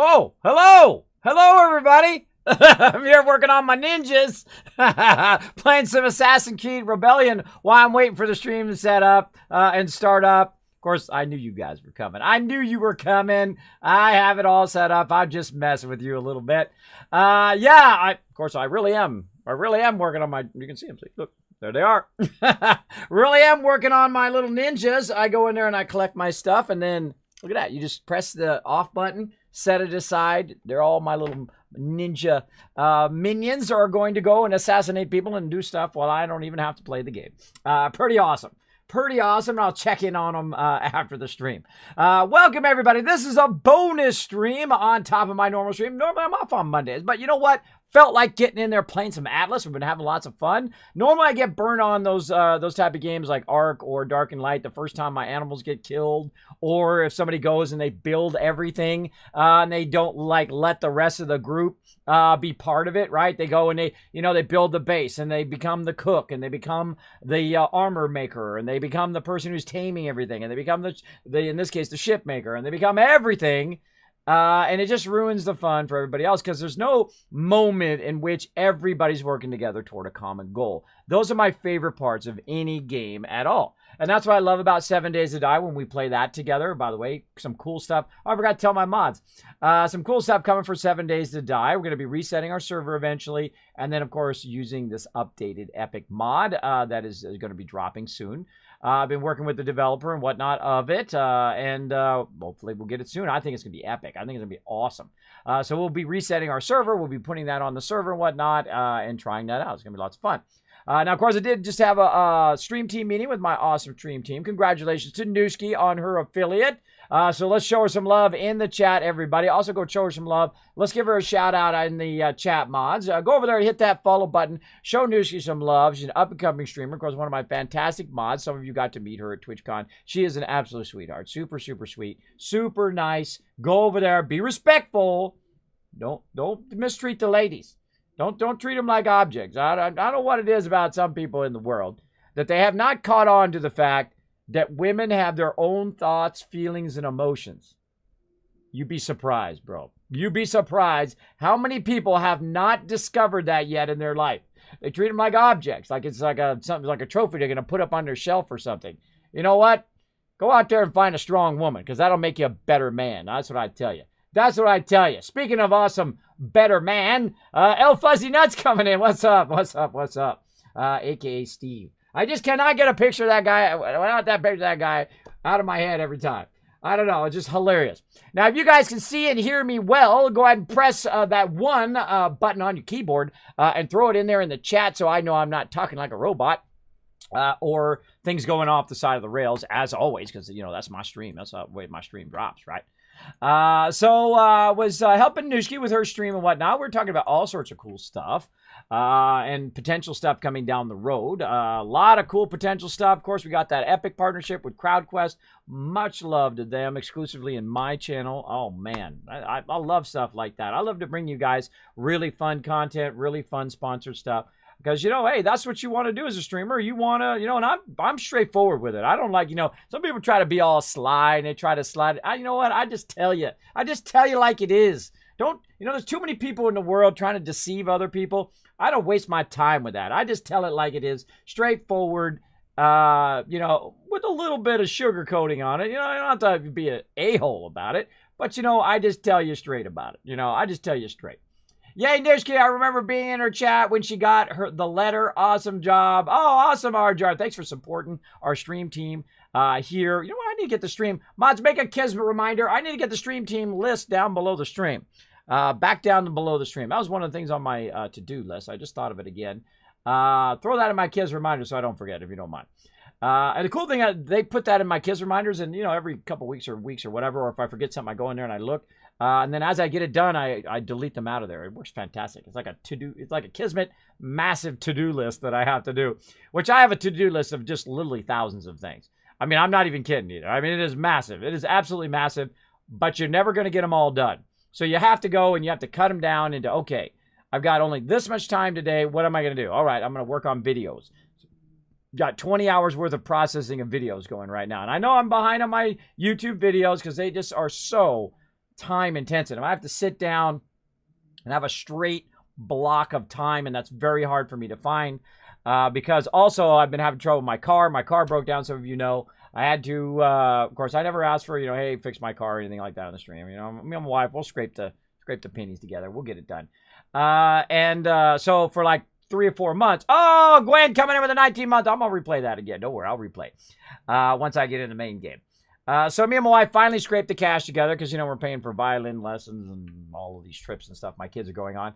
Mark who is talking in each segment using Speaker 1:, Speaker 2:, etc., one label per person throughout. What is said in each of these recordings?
Speaker 1: Oh, hello! Hello, everybody! I'm here working on my ninjas, playing some Assassin's Creed Rebellion while I'm waiting for the stream to set up and start up. Of course, I knew you guys were coming. I knew you were coming. I have it all set up. I'm just messing with you a little bit. Of course, I really am. I really am working on my, you can see them. See, look, there they are. Really am working on my little ninjas. I go in there and I collect my stuff, and then look at that. You just press the off button, set it aside. They're all my little ninja minions are going to go and assassinate people and do stuff while I don't even have to play the game. Pretty awesome. Pretty awesome. I'll check in on them after the stream. Welcome, everybody. This is a bonus stream on top of my normal stream. Normally, I'm off on Mondays, but you know what? Felt like getting in there playing some Atlas. We've been having lots of fun. Normally, I get burned on those type of games like Ark or Dark and Light the first time my animals get killed, or if somebody goes and they build everything and they don't let the rest of the group be part of it, right? They go and they build the base and they become the cook and they become the armor maker and they become the person who's taming everything and they become the in this case the ship maker and they become everything. And it just ruins the fun for everybody else because there's no moment in which everybody's working together toward a common goal. Those are my favorite parts of any game at all. And that's what I love about 7 Days to Die when we play that together. By the way, some cool stuff. Oh, I forgot to tell my mods. Some cool stuff coming for 7 Days to Die. We're going to be resetting our server eventually. And then, of course, using this updated Epic mod that is going to be dropping soon. I've been working with the developer and whatnot of it, and hopefully we'll get it soon. I think it's going to be epic. I think it's going to be awesome. So we'll be resetting our server. We'll be putting that on the server and whatnot and trying that out. It's going to be lots of fun. Now, of course, I did just have a stream team meeting with my awesome stream team. Congratulations to Newski on her affiliate. So let's show her some love in the chat, everybody. Also, go show her some love. Let's give her a shout out in the chat mods. Go over there and hit that follow button. Show Newski some love. She's an up-and-coming streamer. Of course, one of my fantastic mods. Some of you got to meet her at TwitchCon. She is an absolute sweetheart. Super, super sweet. Super nice. Go over there. Be respectful. Don't mistreat the ladies. Don't treat them like objects. I don't know what it is about some people in the world that they have not caught on to the fact that women have their own thoughts, feelings, and emotions. You'd be surprised, bro. You'd be surprised how many people have not discovered that yet in their life. They treat them like objects, like it's like something like a trophy they're going to put up on their shelf or something. You know what? Go out there and find a strong woman, because that'll make you a better man. That's what I tell you. That's what I tell you. Speaking of awesome, better man, El Fuzzy Nuts coming in. What's up? What's up? What's up? AKA Steve. I just cannot get a picture of that guy. I want that picture of that guy out of my head every time. I don't know. It's just hilarious. Now, if you guys can see and hear me well, go ahead and press that one button on your keyboard and throw it in there in the chat so I know I'm not talking like a robot. Or things going off the side of the rails, as always, because, that's my stream. That's the way my stream drops, right? Was helping Nushki with her stream and whatnot. We're talking about all sorts of cool stuff and potential stuff coming down the road. A lot of cool potential stuff. Of course, we got that epic partnership with CrowdQuest. Much love to them exclusively in my channel. Oh, man. I love stuff like that. I love to bring you guys really fun content, really fun sponsored stuff. Because, hey, that's what you want to do as a streamer. You want to, and I'm straightforward with it. I don't like, some people try to be all sly and they try to slide. You know what? I just tell you. I just tell you like it is. Don't, there's too many people in the world trying to deceive other people. I don't waste my time with that. I just tell it like it is. Straightforward, with a little bit of sugarcoating on it. You don't have to be an a-hole about it. But, I just tell you straight about it. I just tell you straight. Yay, Nishki, I remember being in her chat when she got the letter. Awesome job. Oh, awesome, Arjar. Thanks for supporting our stream team here. You know what? I need to get the stream. Mods, make a Kismet reminder. I need to get the stream team list down below the stream. Back down below the stream. That was one of the things on my to-do list. I just thought of it again. Throw that in my Kismet reminder so I don't forget, if you don't mind. And the cool thing, they put that in my Kismet reminders, and, every couple weeks or whatever, or if I forget something, I go in there and I look. And then as I get it done, I delete them out of there. It works fantastic. It's like a to-do. It's like a Kismet massive to-do list that I have to do, which I have a to-do list of just literally thousands of things. I mean, I'm not even kidding either. I mean, it is massive. It is absolutely massive, but you're never going to get them all done. So you have to go and you have to cut them down into, okay, I've got only this much time today. What am I going to do? All right, I'm going to work on videos. Got 20 hours worth of processing of videos going right now. And I know I'm behind on my YouTube videos because they just are so time intensive. I have to sit down and have a straight block of time, and that's very hard for me to find because also I've been having trouble with my car. My car broke down, some of you know. I had to, of course, I never asked for, hey, fix my car or anything like that on the stream. Me and my wife, we'll scrape the pennies together. We'll get it done. So for like 3 or 4 months, oh, Gwen coming in with a 19-month. I'm going to replay that again. Don't worry, I'll replay once I get in the main game. So me and my wife finally scraped the cash together because, we're paying for violin lessons and all of these trips and stuff my kids are going on.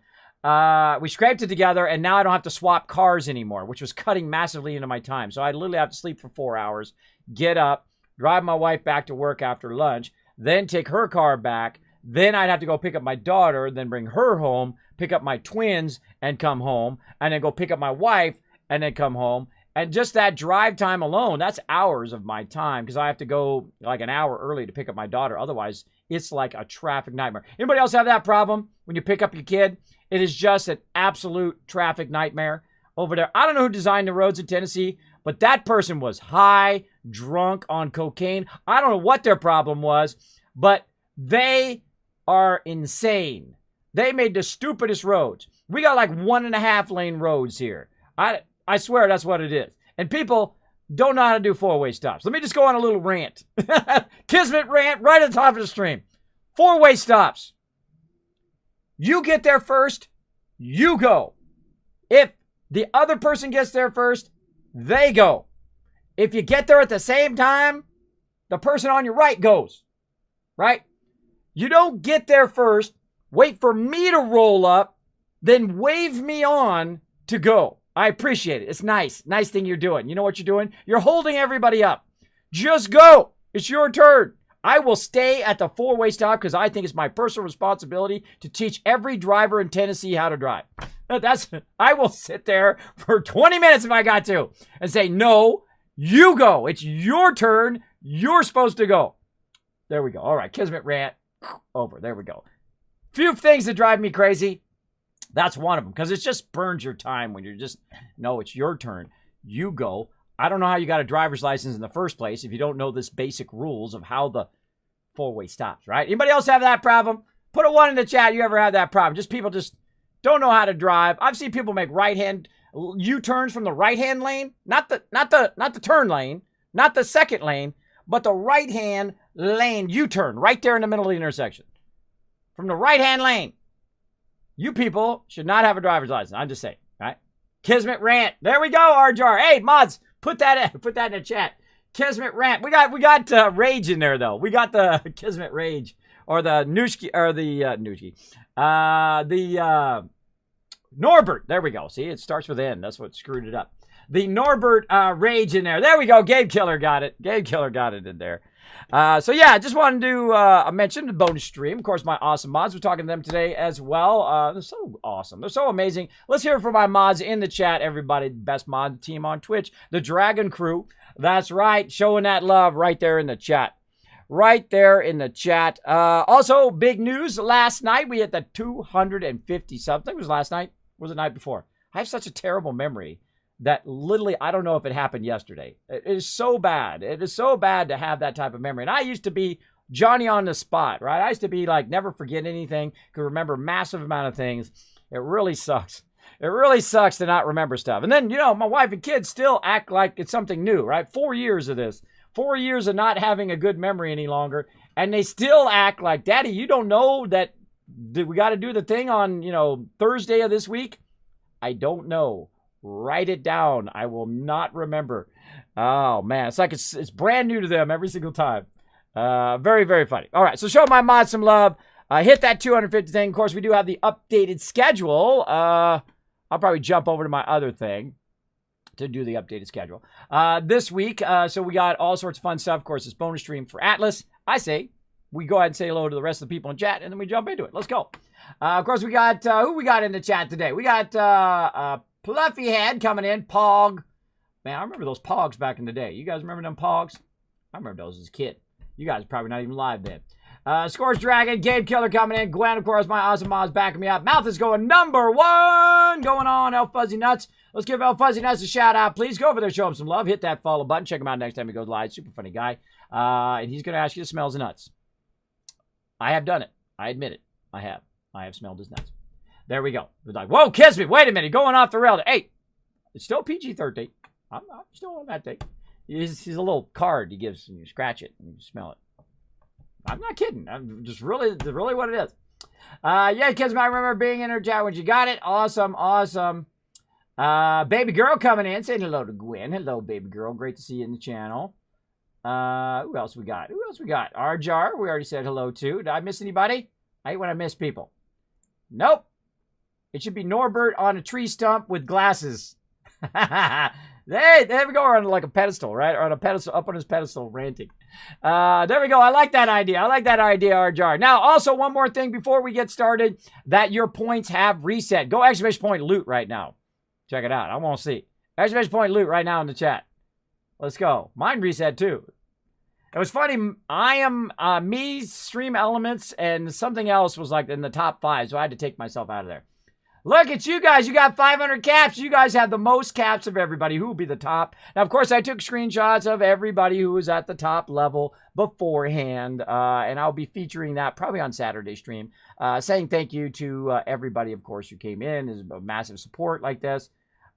Speaker 1: We scraped it together, and now I don't have to swap cars anymore, which was cutting massively into my time. So I literally have to sleep for 4 hours, get up, drive my wife back to work after lunch, then take her car back. Then I'd have to go pick up my daughter, then bring her home, pick up my twins and come home, and then go pick up my wife and then come home. And just that drive time alone, that's hours of my time because I have to go like an hour early to pick up my daughter. Otherwise, it's like a traffic nightmare. Anybody else have that problem when you pick up your kid? It is just an absolute traffic nightmare over there. I don't know who designed the roads in Tennessee, but that person was high, drunk on cocaine. I don't know what their problem was, but they are insane. They made the stupidest roads. We got like 1.5 lane roads here. I swear that's what it is. And people don't know how to do 4-way stops. Let me just go on a little rant. Kismet rant right at the top of the stream. 4-way stops. You get there first, you go. If the other person gets there first, they go. If you get there at the same time, the person on your right goes. Right? You don't get there first, wait for me to roll up, then wave me on to go. I appreciate it. It's nice. Nice thing you're doing. You know what you're doing? You're holding everybody up. Just go. It's your turn. I will stay at the 4-way stop because I think it's my personal responsibility to teach every driver in Tennessee how to drive. I will sit there for 20 minutes if I got to and say, no, you go. It's your turn. You're supposed to go. There we go. All right. Kismet rant over. There we go. Few things that drive me crazy. That's one of them because it just burns your time when you're just, no, it's your turn. You go. I don't know how you got a driver's license in the first place if you don't know this basic rules of how the 4-way stops, right? Anybody else have that problem? Put a 1 in the chat. You ever had that problem? Just people just don't know how to drive. I've seen people make right-hand U-turns from the right-hand lane, not the turn lane, not the second lane, but the right-hand lane U-turn right there in the middle of the intersection. From the right-hand lane. You people should not have a driver's license. I'm just saying, right? Kismet rant. There we go, RJR. Hey, mods, put that in the chat. Kismet rant. We got rage in there though. We got the Kismet rage or the Nushki or the Norbert. There we go. See, it starts with N. That's what screwed it up. The Norbert rage in there. There we go. Gabe Killer got it. Gabe Killer got it in there. So yeah, just wanted to mention the bonus stream. Of course, my awesome mods. We're talking to them today as well. They're so awesome. They're so amazing. Let's hear it from my mods in the chat. Everybody, best mod team on Twitch, the Dragon Crew. That's right. Showing that love right there in the chat. Right there in the chat. Also, big news. Last night, we hit the 250 something. It was last night. Was it the night before? I have such a terrible memory that literally, I don't know if it happened yesterday. It is so bad. It is so bad to have that type of memory. And I used to be Johnny on the spot, right? I used to be like, never forget anything, could remember massive amount of things. It really sucks. It really sucks to not remember stuff. And then, my wife and kids still act like it's something new, right? 4 years of this. 4 years of not having a good memory any longer. And they still act like, Daddy, you don't know that we got to do the thing on, Thursday of this week? I don't know. Write it down. I will not remember. Oh, man. It's like it's brand new to them every single time. Very, very funny. All right. So show my mods some love. Hit that 250 thing. Of course, we do have the updated schedule. I'll probably jump over to my other thing to do the updated schedule. This week, so we got all sorts of fun stuff. Of course, it's bonus stream for Atlas. I say we go ahead and say hello to the rest of the people in chat, and then we jump into it. Let's go. Of course, we got, who we got in the chat today? We got Fluffy Head coming in. Pog. Man, I remember those Pogs back in the day. You guys remember them Pogs? I remember those as a kid. You guys are probably not even live then. Scorch Dragon, Gabe Killer coming in. Gwen, of course, my awesome mods backing me up. Mouth is going #1 going on. El Fuzzy Nuts. Let's give El Fuzzy Nuts a shout out, please. Go over there, show him some love. Hit that follow button. Check him out next time he goes live. Super funny guy. And he's going to ask you to smell his nuts. I have done it. I admit it. I have. I have smelled his nuts. There we go. It's like, whoa, Kismet, wait a minute. Going off the rail. Hey, it's still PG-13. I'm still on that thing. He's a little card he gives, and you scratch it, and you smell it. I'm not kidding. I'm just really what it is. Yeah, Kismet, I remember being in her chat when you got it. Awesome, awesome. Baby girl coming in, saying hello to Gwen. Hello, baby girl. Great to see you in the channel. Who else we got? Arjar, we already said hello to. Did I miss anybody? I hate when I miss people. Nope. It should be Norbert on a tree stump with glasses. Hey, there we go. On like a pedestal, right? Or on a pedestal, up on his pedestal, ranting. There we go. I like that idea. Arjar. Now, also one more thing before we get started, that your points have reset. Go exclamation point loot right now. Check it out. I want to see. Exclamation point loot right now in the chat. Let's go. Mine reset too. It was funny. I am me, Stream Elements, and something else was like in the top 5, so I had to take myself out of there. Look at you guys. You got 500 caps. You guys have the most caps of everybody. Who will be the top? Now, of course, I took screenshots of everybody who was at the top level beforehand, and I'll be featuring that probably on Saturday stream, saying thank you to everybody, of course, who came in. Is a massive support like this.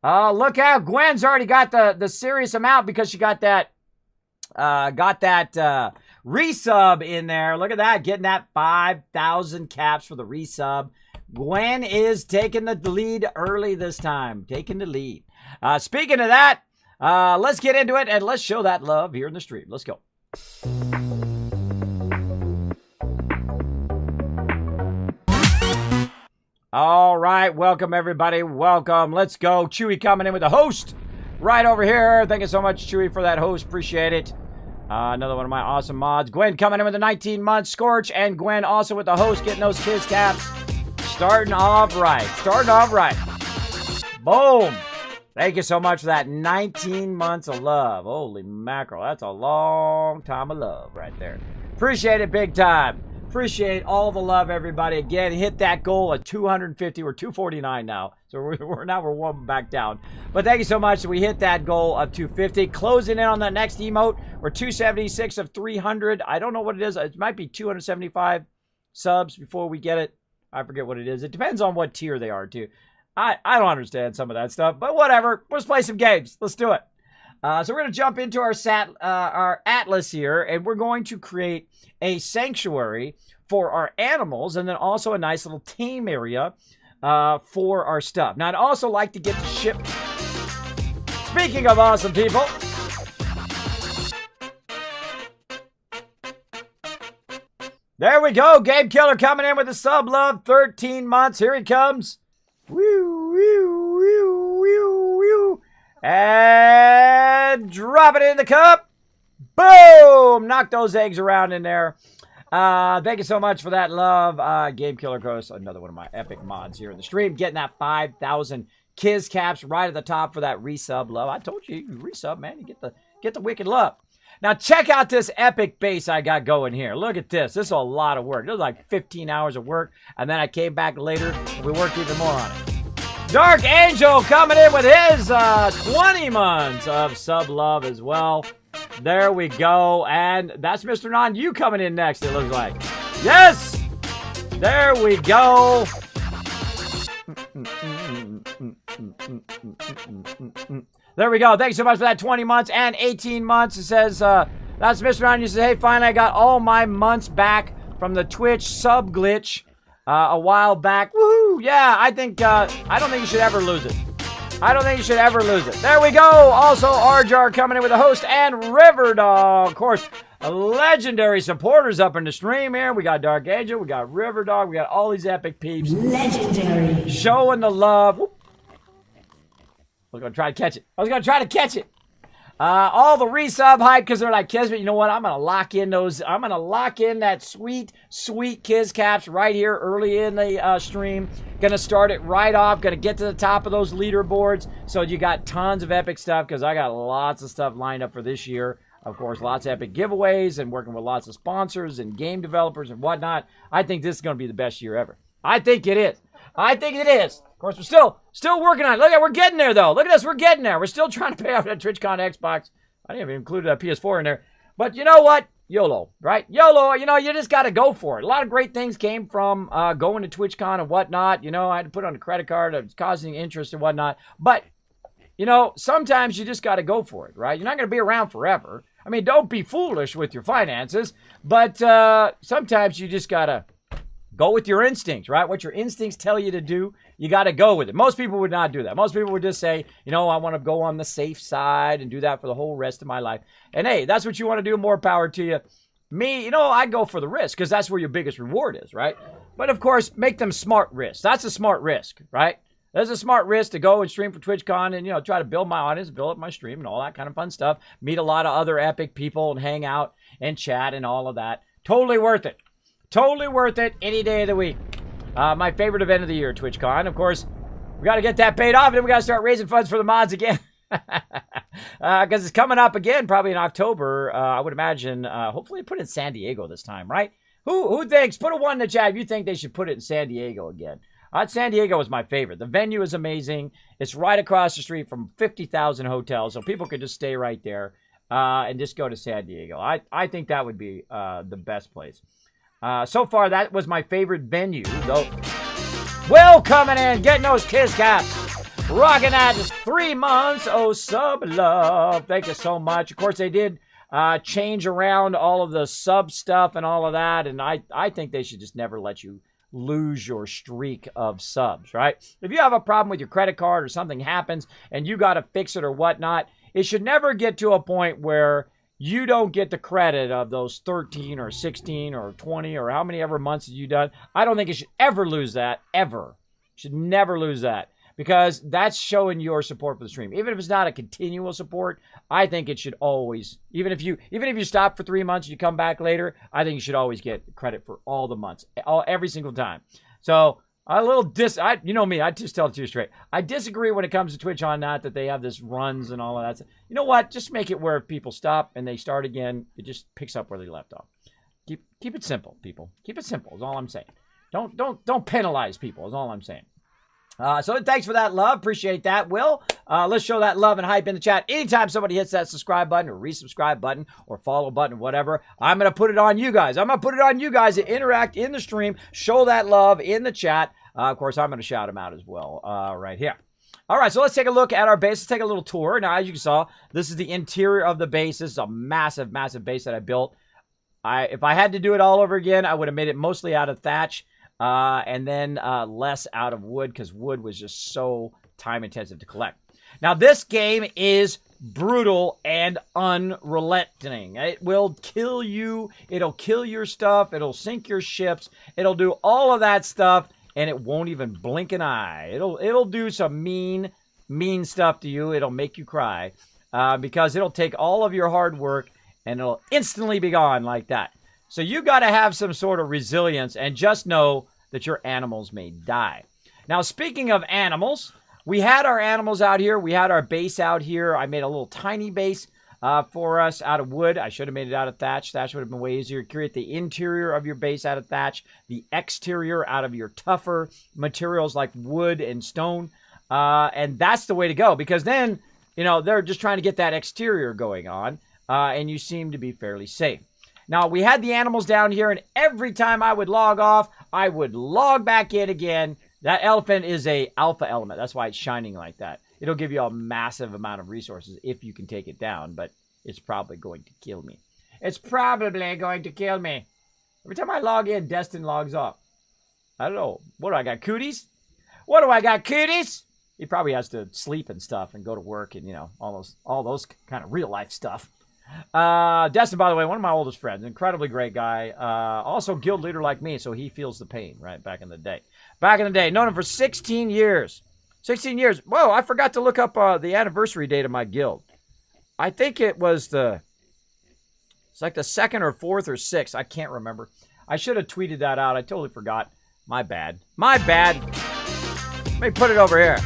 Speaker 1: Look out. Gwen's already got the serious amount because she got that resub in there. Look at that. Getting that 5,000 caps for the resub. Gwen is taking the lead early this time. Taking the lead. Speaking of that, let's get into it and let's show that love here in the stream. Let's go. All right. Welcome, everybody. Welcome. Let's go. Chewy coming in with the host right over here. Thank you so much, Chewy, for that host. Appreciate it. Another one of my awesome mods. Gwen coming in with the 19 months. Scorch and Gwen also with the host, getting those kids caps. Starting off right. Boom. Thank you so much for that 19 months of love. Holy mackerel. That's a long time of love right there. Appreciate it big time. Appreciate all the love, everybody. Again, hit that goal at 250. We're 249 now. So we're one back down. But thank you so much. We hit that goal of 250. Closing in on the next emote. We're 276 of 300. I don't know what it is. It might be 275 subs before we get it. I forget what it is. It depends on what tier they are, too. I don't understand some of that stuff, but whatever. Let's play some games. Let's do it. So we're going to jump into our Atlas here, and we're going to create a sanctuary for our animals, and then also a nice little tame area for our stuff. Now, I'd also like to get the ship. Speaking of awesome people. There we go. Game Killer coming in with a sub love. 13 months. Here he comes. Woo, woo, woo, woo, woo. And drop it in the cup. Boom. Knock those eggs around in there. Thank you so much for that love. Game Killer goes, another one of my epic mods here in the stream. Getting that 5,000 Kiz caps right at the top for that resub love. I told you resub, man. You get the wicked love. Now, check out this epic base I got going here. Look at this. This is a lot of work. It was like 15 hours of work, and then I came back later, and we worked even more on it. Dark Angel coming in with his 20 months of sub love as well. There we go. And that's Mr. Non, you coming in next, it looks like. Yes! There we go. There we go. Thanks so much for that 20 months and 18 months. It says, that's Mr. Non. You said, hey, finally, I got all my months back from the Twitch sub glitch a while back. Woohoo! Yeah, I don't think you should ever lose it. There we go. Also, Arjar coming in with a host and Riverdog. Of course, legendary supporters up in the stream here. We got Dark Angel. We got Riverdog. We got all these epic peeps.
Speaker 2: Legendary.
Speaker 1: Showing the love. Whoop. I was going to try to catch it. All the resub hype because they're like, Kismet, you know what? I'm going to lock in that sweet, sweet Kiz caps right here early in the stream. Going to start it right off. Going to get to the top of those leaderboards. So you got tons of epic stuff because I got lots of stuff lined up for this year. Of course, lots of epic giveaways and working with lots of sponsors and game developers and whatnot. I think this is going to be the best year ever. I think it is. Of course, we're still working on it. Look at, we're getting there, though. Look at us, we're getting there. We're still trying to pay off that TwitchCon Xbox. I didn't even include a PS4 in there. But you know what? YOLO, right? YOLO, you just got to go for it. A lot of great things came from going to TwitchCon and whatnot. I had to put on a credit card. It was causing interest and whatnot. But, sometimes you just got to go for it, right? You're not going to be around forever. I mean, don't be foolish with your finances. But sometimes you just got to go with your instincts, right? What your instincts tell you to do, you got to go with it. Most people would not do that. Most people would just say, I want to go on the safe side and do that for the whole rest of my life. And hey, that's what you want to do. More power to you. Me, I go for the risk because that's where your biggest reward is, right? But of course, make them smart risks. That's a smart risk, right? There's a smart risk to go and stream for TwitchCon and, try to build my audience, build up my stream and all that kind of fun stuff. Meet a lot of other epic people and hang out and chat and all of that. Totally worth it. Totally worth it any day of the week. My favorite event of the year, TwitchCon. Of course, we got to get that paid off, and then we got to start raising funds for the mods again. Because it's coming up again, probably in October. I would imagine, hopefully put it in San Diego this time, right? Who thinks, put a 1 in the chat if you think they should put it in San Diego again. San Diego was my favorite. The venue is amazing. It's right across the street from 50,000 hotels, so people could just stay right there and just go to San Diego. I think that would be the best place. So far, that was my favorite venue, though. Will coming in, getting those kiss caps. Rocking that just 3 months. Oh, sub love. Thank you so much. Of course, they did change around all of the sub stuff and all of that. And I think they should just never let you lose your streak of subs, right? If you have a problem with your credit card or something happens and you got to fix it or whatnot, it should never get to a point where you don't get the credit of those 13 or 16 or 20 or how many ever months have you done. I don't think you should ever lose that, ever. You should never lose that because that's showing your support for the stream. Even if it's not a continual support, I think it should always, even if you stop for 3 months, you come back later, I think you should always get credit for all the months, every single time. So you know me, I just tell it to you straight. I disagree when it comes to Twitch on that they have this runs and all of that. You know what? Just make it where if people stop and they start again, it just picks up where they left off. Keep it simple, people. Keep it simple is all I'm saying. Don't penalize people is all I'm saying. So thanks for that love. Appreciate that, Will. Let's show that love and hype in the chat. Anytime somebody hits that subscribe button or resubscribe button or follow button, whatever, I'm going to put it on you guys. I'm going to put it on you guys to interact in the stream, show that love in the chat. Of course, I'm going to shout them out as well right here. All right, so let's take a look at our base. Let's take a little tour. Now, as you saw, this is the interior of the base. This is a massive, massive base that I built. If I had to do it all over again, I would have made it mostly out of thatch and then less out of wood because wood was just so time-intensive to collect. Now, this game is brutal and unrelenting. It will kill you. It'll kill your stuff. It'll sink your ships. It'll do all of that stuff. And it won't even blink an eye. It'll do some mean stuff to you. It'll make you cry because it'll take all of your hard work and it'll instantly be gone like that. So you got to have some sort of resilience and just know that your animals may die. Now, speaking of animals, we had our animals out here. We had our base out here. I made a little tiny base for us out of wood. I should have made it out of thatch. Thatch would have been way easier. Create the interior of your base out of thatch, the exterior out of your tougher materials like wood and stone. And that's the way to go because then, they're just trying to get that exterior going on and you seem to be fairly safe. Now, we had the animals down here and every time I would log off, I would log back in again. That elephant is a alpha element. That's why it's shining like that. It'll give you a massive amount of resources if you can take it down, but it's probably going to kill me. It's probably going to kill me. Every time I log in, Destin logs off. I don't know. What do I got, cooties? What do I got, cooties? He probably has to sleep and stuff and go to work and, all those kind of real life stuff. Destin, by the way, one of my oldest friends, incredibly great guy. Also guild leader like me, so he feels the pain, right, back in the day. Known him for 16 years. 16 years. Whoa, I forgot to look up the anniversary date of my guild. I think it was it's like the 2nd or 4th or 6th. I can't remember. I should have tweeted that out. I totally forgot. My bad. Let me put it over here.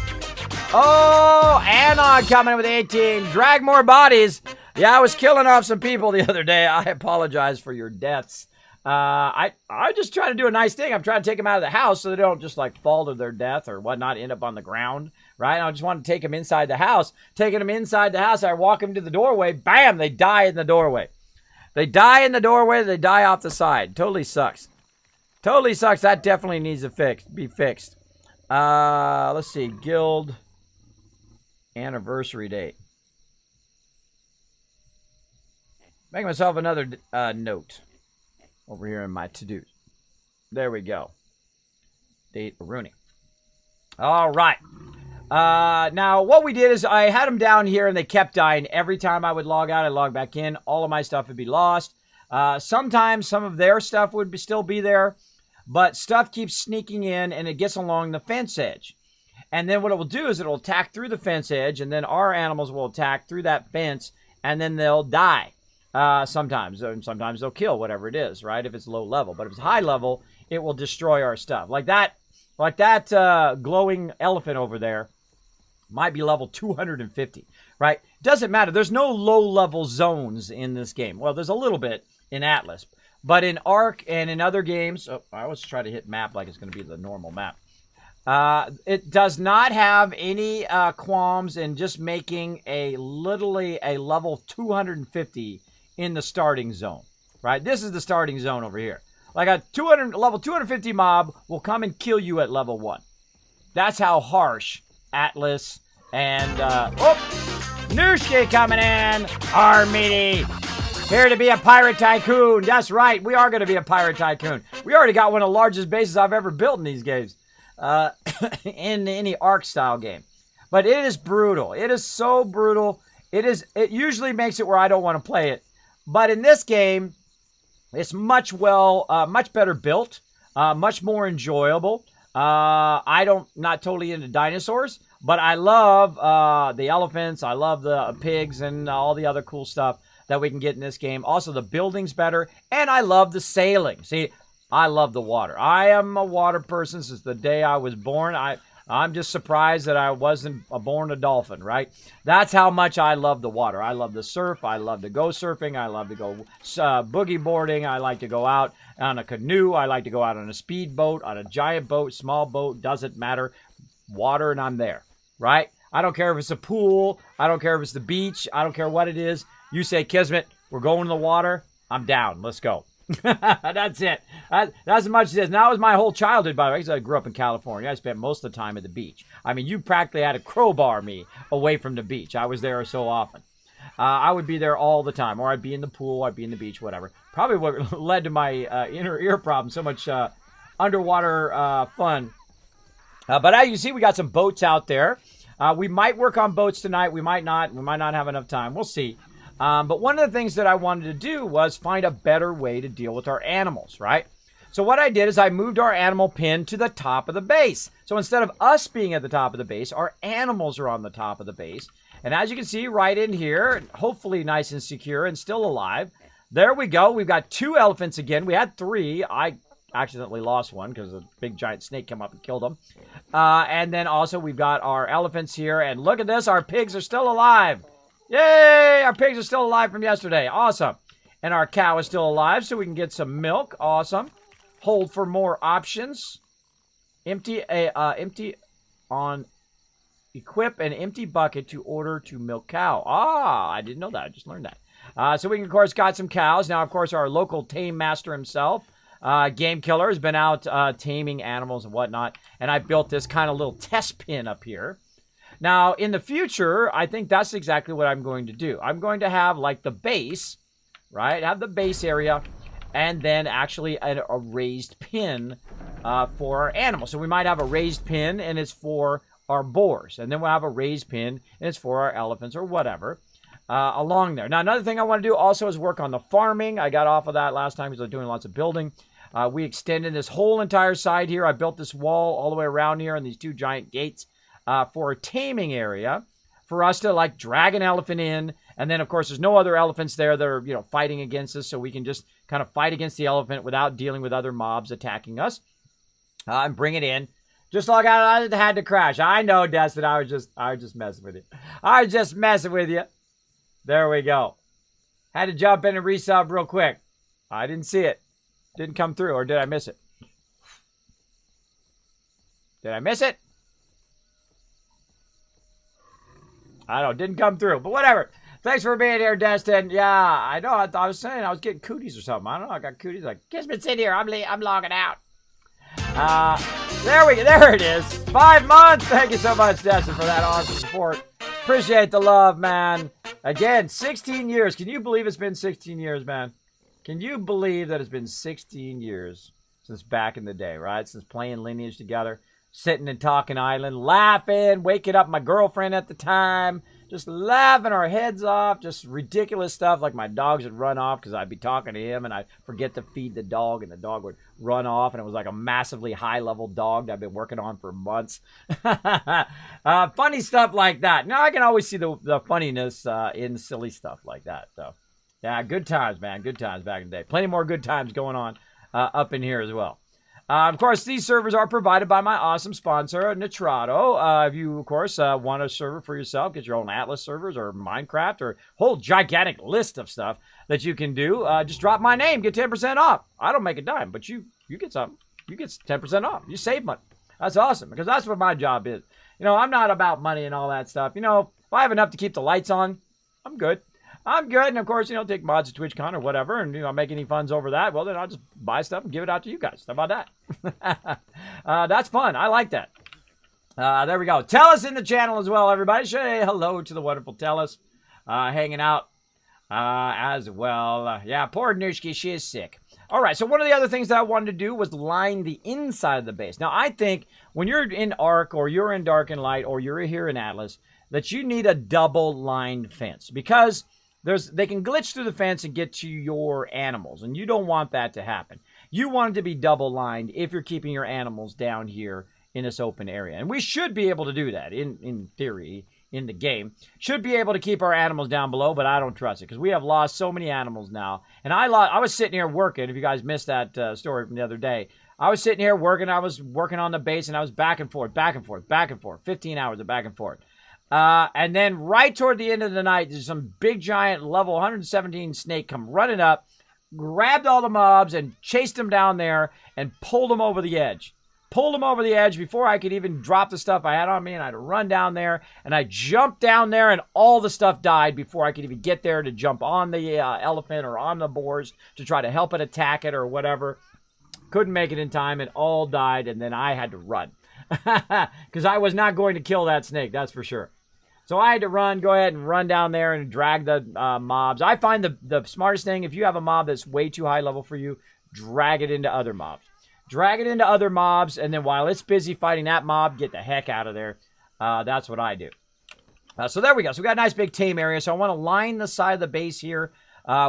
Speaker 1: Oh, Anon coming with 18. Drag more bodies. Yeah, I was killing off some people the other day. I apologize for your deaths. I'm just trying to do a nice thing. I'm trying to take them out of the house so they don't just fall to their death or whatnot, end up on the ground, right? I just want to take them inside the house. Taking them inside the house, I walk them to the doorway. Bam, they die in the doorway. They die in the doorway. They die off the side. Totally sucks. Totally sucks. That definitely needs to be fixed. Let's see. Guild anniversary date. Make myself another note over here in my to-dos. There we go. Date Rooney. All right. Now, what we did is I had them down here, and they kept dying. Every time I would log out, I'd log back in. All of my stuff would be lost. Sometimes some of their stuff would still be there, but stuff keeps sneaking in, and it gets along the fence edge. And then what it will do is it will attack through the fence edge, and then our animals will attack through that fence, and then they'll die. Sometimes they'll kill, whatever it is, right? If it's low level. But if it's high level, it will destroy our stuff. Like that glowing elephant over there might be level 250, right? Doesn't matter. There's no low-level zones in this game. Well, there's a little bit in Atlas. But in Ark and in other games, I always try to hit map like it's going to be the normal map. It does not have any qualms in just making literally a level 250 in the starting zone, right? This is the starting zone over here. Like a level 250 mob will come and kill you at level 1. That's how harsh Atlas and, Nooshki coming in, Armini, here to be a pirate tycoon. That's right, we are going to be a pirate tycoon. We already got one of the largest bases I've ever built in these games, in any Ark style game. But it is brutal. It is so brutal. It usually makes it where I don't want to play it. But in this game, it's much better built, much more enjoyable. Not totally into dinosaurs, but I love the elephants. I love the pigs and all the other cool stuff that we can get in this game. Also, the building's better, and I love the sailing. See, I love the water. I am a water person since the day I was born. I'm just surprised that I wasn't born a dolphin, right? That's how much I love the water. I love the surf. I love to go surfing. I love to go boogie boarding. I like to go out on a canoe. I like to go out on a speedboat, on a giant boat, small boat, doesn't matter. Water, and I'm there, right? I don't care if it's a pool. I don't care if it's the beach. I don't care what it is. You say, Kismet, we're going to the water. I'm down. Let's go. That's it. That's as much as it is. And that was my whole childhood, by the way, because I grew up in California. I spent most of the time at the beach. I mean, you practically had to crowbar me away from the beach. I was there so often. I would be there all the time, or I'd be in the pool, I'd be in the beach, whatever. Probably what led to my inner ear problem, so much underwater fun. But as you see, we got some boats out there. We might work on boats tonight. We might not. We might not have enough time. We'll see. But one of the things that I wanted to do was find a better way to deal with our animals, right? So what I did is I moved our animal pin to the top of the base. So instead of us being at the top of the base, our animals are on the top of the base. And as you can see right in here, hopefully nice and secure and still alive. There we go. We've got 2 elephants again. We had 3. I accidentally lost one because a big giant snake came up and killed them. And then also we've got our elephants here. And look at this. Our pigs are still alive. Yay! Our pigs are still alive from yesterday. Awesome. And our cow is still alive, so we can get some milk. Awesome. Hold for more options. Empty on equip an empty bucket to order to milk cow. Ah, I didn't know that. I just learned that. So we, of course, got some cows. Now, of course, our local tame master himself, Game Killer, has been out taming animals and whatnot. And I built this kind of little test pin up here. Now, in the future, I think that's exactly what I'm going to do. I'm going to have, like, the base, right? Have the base area, and then actually a raised pin for our animals. So we might have a raised pin, and it's for our boars. And then we'll have a raised pin, and it's for our elephants or whatever along there. Now, another thing I want to do also is work on the farming. I got off of that last time because I was doing lots of building. We extended this whole entire side here. I built this wall all the way around here and these 2 giant gates. For a taming area, for us to like drag an elephant in, and then of course there's no other elephants there that are fighting against us, so we can just kind of fight against the elephant without dealing with other mobs attacking us, and bring it in. Just like I had to crash. I know, Destin. I was just messing with you. I was just messing with you. There we go. Had to jump in and resub real quick. I didn't see it. Didn't come through, or did I miss it? Did I miss it? I don't know, didn't come through, but whatever. Thanks for being here, Destin. Yeah, I know. I was saying I was getting cooties or something. I don't know. I got cooties like, Kismet, sit here. I'm logging out. There it is. 5 months. Thank you so much, Destin, for that awesome support. Appreciate the love, man. Again, 16 years. Can you believe it's been 16 years, man? Can you believe that it's been 16 years since back in the day, right? Since playing Lineage together, sitting and talking Island, laughing, waking up my girlfriend at the time, just laughing our heads off, just ridiculous stuff like my dogs would run off because I'd be talking to him and I'd forget to feed the dog and the dog would run off, and it was like a massively high-level dog that I've been working on for months. Funny stuff like that. Now I can always see the funniness in silly stuff like that. So, yeah, good times, man. Good times back in the day. Plenty more good times going on up in here as well. Of course, these servers are provided by my awesome sponsor, Nitrado. If you, of course, want a server for yourself, get your own Atlas servers or Minecraft or a whole gigantic list of stuff that you can do, just drop my name, get 10% off. I don't make a dime, but you get something. You get 10% off. You save money. That's awesome, because that's what my job is. You know, I'm not about money and all that stuff. You know, if I have enough to keep the lights on, I'm good. I'm good, and of course, you know, take mods to TwitchCon or whatever, and, you know, make any funds over that, well, then I'll just buy stuff and give it out to you guys. How about that? That's fun. I like that. There we go. Tell us in the channel as well, everybody. Say hello to the wonderful Tell us hanging out as well. Yeah, poor Nushki, she is sick. All right, so one of the other things that I wanted to do was line the inside of the base. Now, I think when you're in Ark or you're in Dark and Light or you're here in Atlas, that you need a double-lined fence, because they can glitch through the fence and get to your animals, and you don't want that to happen. You want it to be double-lined if you're keeping your animals down here in this open area. And we should be able to do that, in theory, in the game. Should be able to keep our animals down below, but I don't trust it, because we have lost so many animals now. And I was sitting here working, if you guys missed that story from the other day. I was sitting here working, I was working on the base, and I was back and forth, 15 hours of back and forth. And then right toward the end of the night, there's some big giant level 117 snake come running up, grabbed all the mobs and chased them down there and pulled them over the edge. Pulled them over the edge before I could even drop the stuff I had on me, and I had to run down there, and I jumped down there, and all the stuff died before I could even get there to jump on the elephant or on the boars to try to help it attack it or whatever. Couldn't make it in time. It all died, and then I had to run. Because I was not going to kill that snake, that's for sure. So I had to go ahead and run down there and drag the mobs. I find the smartest thing, if you have a mob that's way too high level for you, drag it into other mobs. Drag it into other mobs, and then while it's busy fighting that mob, get the heck out of there. That's what I do. So there we go. So we got a nice big tame area. So I want to line the side of the base here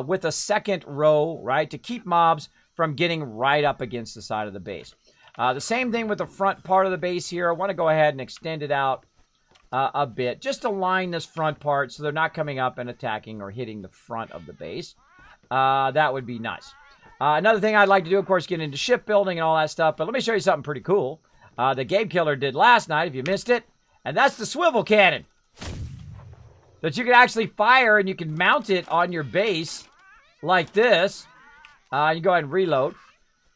Speaker 1: with a second row, right, to keep mobs from getting right up against the side of the base. The same thing with the front part of the base here. I want to go ahead and extend it out a bit, just to line this front part so they're not coming up and attacking or hitting the front of the base. That would be nice. Another thing I'd like to do, of course, get into shipbuilding and all that stuff, but let me show you something pretty cool the Game Killer did last night, if you missed it, and that's the swivel cannon that you can actually fire, and you can mount it on your base like this. You go ahead and reload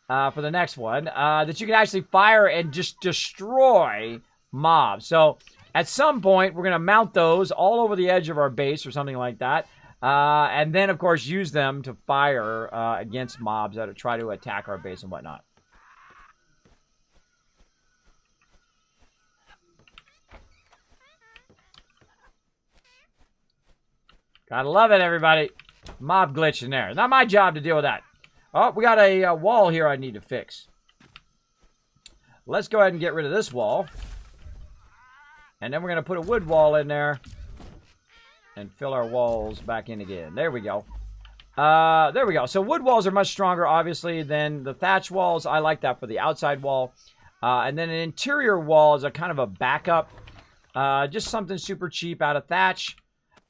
Speaker 1: for the next one, that you can actually fire and just destroy mobs. So at some point, we're going to mount those all over the edge of our base or something like that. And then, of course, use them to fire against mobs that try to attack our base and whatnot. Gotta love it, everybody. Mob glitch in there. Not my job to deal with that. Oh, we got a wall here I need to fix. Let's go ahead and get rid of this wall. And then we're going to put a wood wall in there and fill our walls back in again. There we go. There we go. So wood walls are much stronger, obviously, than the thatch walls. I like that for the outside wall. And then an interior wall is a kind of a backup. Just something super cheap out of thatch.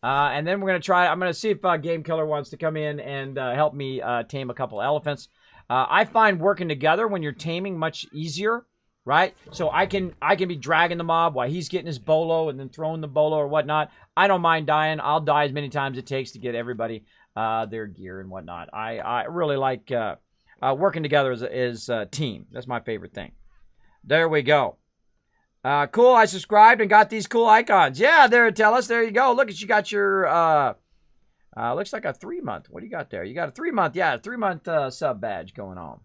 Speaker 1: And then we're going to try, I'm going to see if Game Killer wants to come in and help me tame a couple elephants. I find working together when you're taming much easier. Right? So I can be dragging the mob while he's getting his bolo and then throwing the bolo or whatnot. I don't mind dying. I'll die as many times as it takes to get everybody their gear and whatnot. I really like working together as a team. That's my favorite thing. There we go. Cool. I subscribed and got these cool icons. Yeah, there, tell us. There you go. Look at you got your Looks like a 3-month. What do you got there? You got a 3-month. Yeah, a 3-month sub badge going on.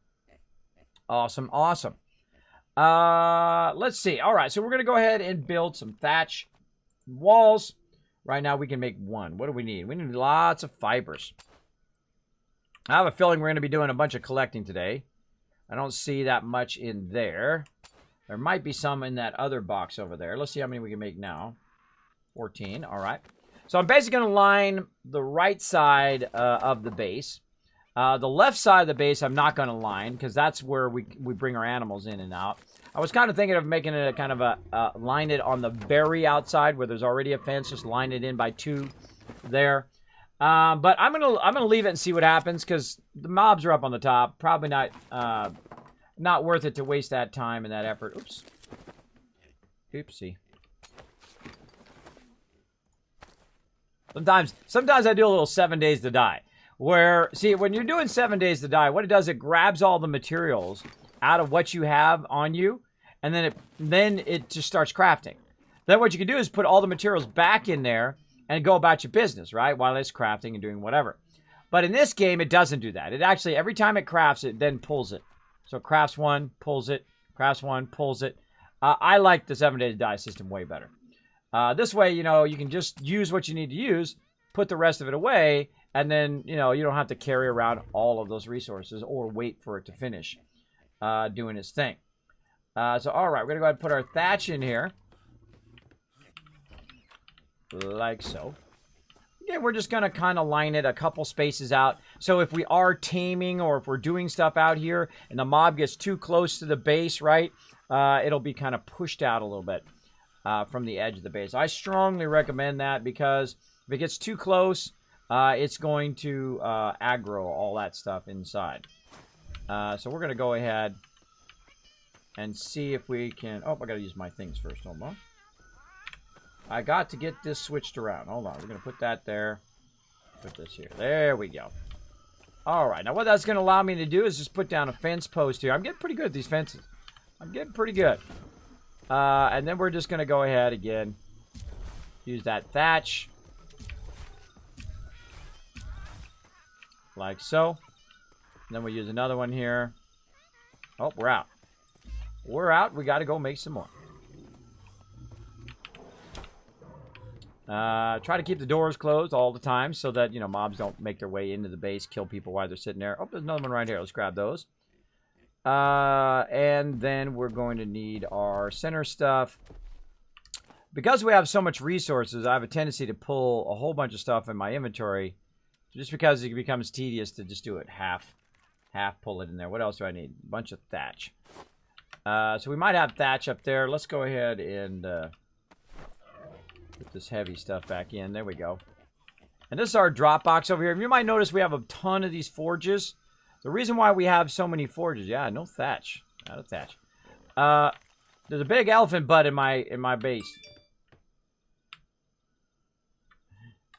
Speaker 1: Awesome, awesome. Let's see. All right, so we're going to go ahead and build some thatch walls. Right now, we can make one. What do we need? We need lots of fibers. I have a feeling we're going to be doing a bunch of collecting today. I don't see that much in there. There might be some in that other box over there. Let's see how many we can make now. 14. All right. So I'm basically going to line the right side of the base. The left side of the base I'm not going to line because that's where we bring our animals in and out. I was kind of thinking of making it a kind of a line it on the very outside where there's already a fence. Just line it in by 2 there. But I'm gonna leave it and see what happens because the mobs are up on the top. Probably not worth it to waste that time and that effort. Oops. Oopsie. Sometimes I do a little 7 days to die. Where, see, when you're doing 7 days to die, what it does, it grabs all the materials out of what you have on you, and then it just starts crafting. Then what you can do is put all the materials back in there and go about your business, right? While it's crafting and doing whatever. But in this game, it doesn't do that. It actually, every time it crafts, it then pulls it. So crafts one, pulls it, crafts one, pulls it. I like the 7 days to die system way better. This way, you know, you can just use what you need to use, put the rest of it away, and then, you know, you don't have to carry around all of those resources or wait for it to finish doing its thing. So, all right, we're going to go ahead and put our thatch in here. Like so. Again, we're just going to kind of line it a couple spaces out. So if we are taming or if we're doing stuff out here and the mob gets too close to the base, right, it'll be kind of pushed out a little bit from the edge of the base. I strongly recommend that because if it gets too close, it's going to aggro all that stuff inside. So we're going to go ahead and see if we can... Oh, I got to use my things first. Hold on. I got to get this switched around. Hold on. We're going to put that there. Put this here. There we go. All right. Now, what that's going to allow me to do is just put down a fence post here. I'm getting pretty good at these fences. I'm getting pretty good. And then we're just going to go ahead again. Use that thatch. Like so. And then we'll use another one here. Oh, we're out. We're out. We got to go make some more. Try to keep the doors closed all the time so that, you know, mobs don't make their way into the base, kill people while they're sitting there. Oh, there's another one right here. Let's grab those. And then we're going to need our center stuff. Because we have so much resources, I have a tendency to pull a whole bunch of stuff in my inventory just because it becomes tedious to just do it half pull it in there. What else do I need? A bunch of thatch. So we might have thatch up there. Let's go ahead and put this heavy stuff back in. There we go. And this is our drop box over here. You might notice we have a ton of these forges. The reason why we have so many forges, yeah, no thatch. Not a thatch. There's a big elephant butt in my base.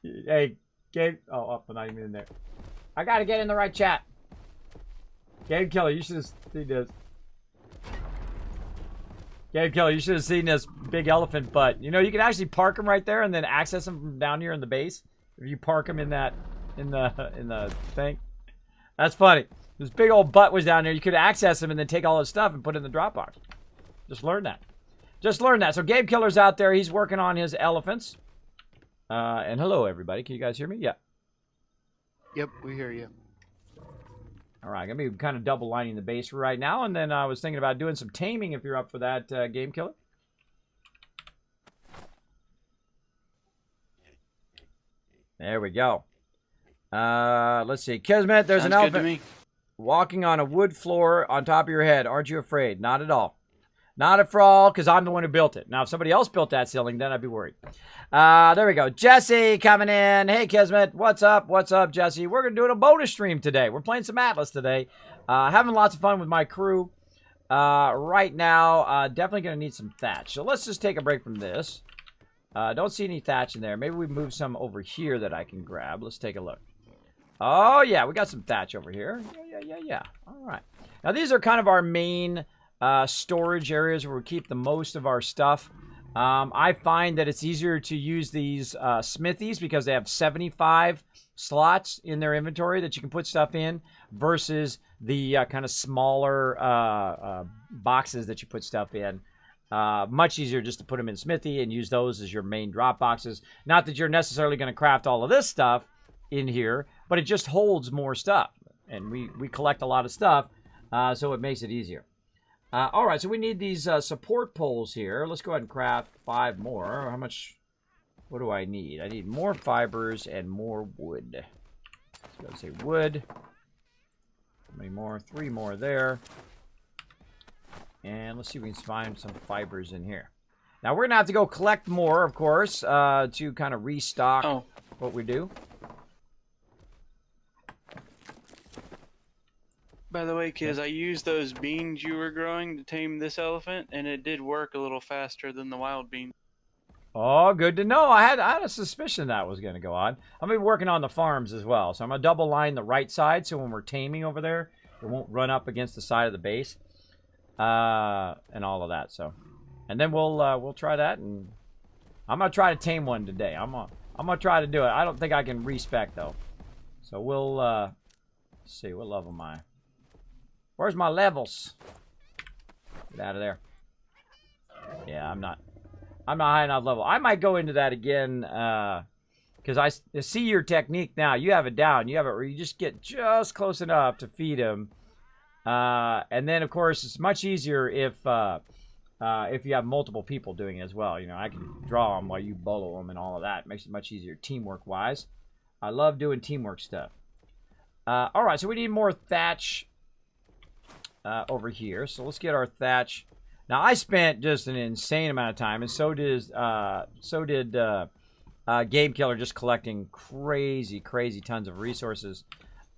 Speaker 1: Hey, Gabe. Oh, I'm not even in there. I gotta get in the right chat. Gabe Killer, you should have seen this. Gabe Killer, you should have seen this big elephant butt. You know, you can actually park him right there and then access him from down here in the base. If you park him in the thing. That's funny. This big old butt was down there. You could access him and then take all his stuff and put it in the drop box. Just learn that. Just learn that. So Gabe Killer's out there. He's working on his elephants. And hello, everybody. Can you guys hear me? Yeah.
Speaker 2: Yep, we hear you.
Speaker 1: All right, I'm going to be kind of double lining the base right now. And then I was thinking about doing some taming if you're up for that, Game Killer. There we go. Let's see. Kismet, there's an elephant walking on a wood floor on top of your head. Aren't you afraid? Not at all. Not at all, because I'm the one who built it. Now, if somebody else built that ceiling, then I'd be worried. There we go. Jesse coming in. Hey, Kismet. What's up? What's up, Jesse? We're going to do a bonus stream today. We're playing some Atlas today. Having lots of fun with my crew. Right now, definitely going to need some thatch. So let's just take a break from this. Don't see any thatch in there. Maybe we move some over here that I can grab. Let's take a look. Oh, yeah. We got some thatch over here. Yeah. All right. Now, these are kind of our main storage areas where we keep the most of our stuff. I find that it's easier to use these smithies because they have 75 slots in their inventory that you can put stuff in versus the kind of smaller boxes that you put stuff in. Much easier just to put them in smithy and use those as your main drop boxes. Not that you're necessarily going to craft all of this stuff in here, but it just holds more stuff. And we collect a lot of stuff, so it makes it easier. All right, so we need these support poles here. Let's go ahead and craft 5 more. How much? What do I need? I need more fibers and more wood. Let's go and say wood. How many more? 3 more there. And let's see if we can find some fibers in here. Now, we're going to have to go collect more, of course, to kind of restock what we do.
Speaker 3: By the way, kids, I used those beans you were growing to tame this elephant, and it did work a little faster than the wild bean.
Speaker 1: Oh, good to know. I had a suspicion that was going to go on. I'm going to be working on the farms as well. So I'm going to double line the right side so when we're taming over there, it won't run up against the side of the base and all of that. So, and then we'll try that, and I'm going to try to tame one today. I'm going to try to do it. I don't think I can respec though. So we'll see. What level am I? Where's my levels? Get out of there. Yeah, I'm not high enough level. I might go into that again because I see your technique now. You have it down. You have it where you just get just close enough to feed him. And then, of course, it's much easier if you have multiple people doing it as well. You know, I can draw them while you bolo them and all of that. It makes it much easier teamwork-wise. I love doing teamwork stuff. All right, so we need more thatch over here. So let's get our thatch. Now, I spent just an insane amount of time, and so did Game Killer, just collecting crazy tons of resources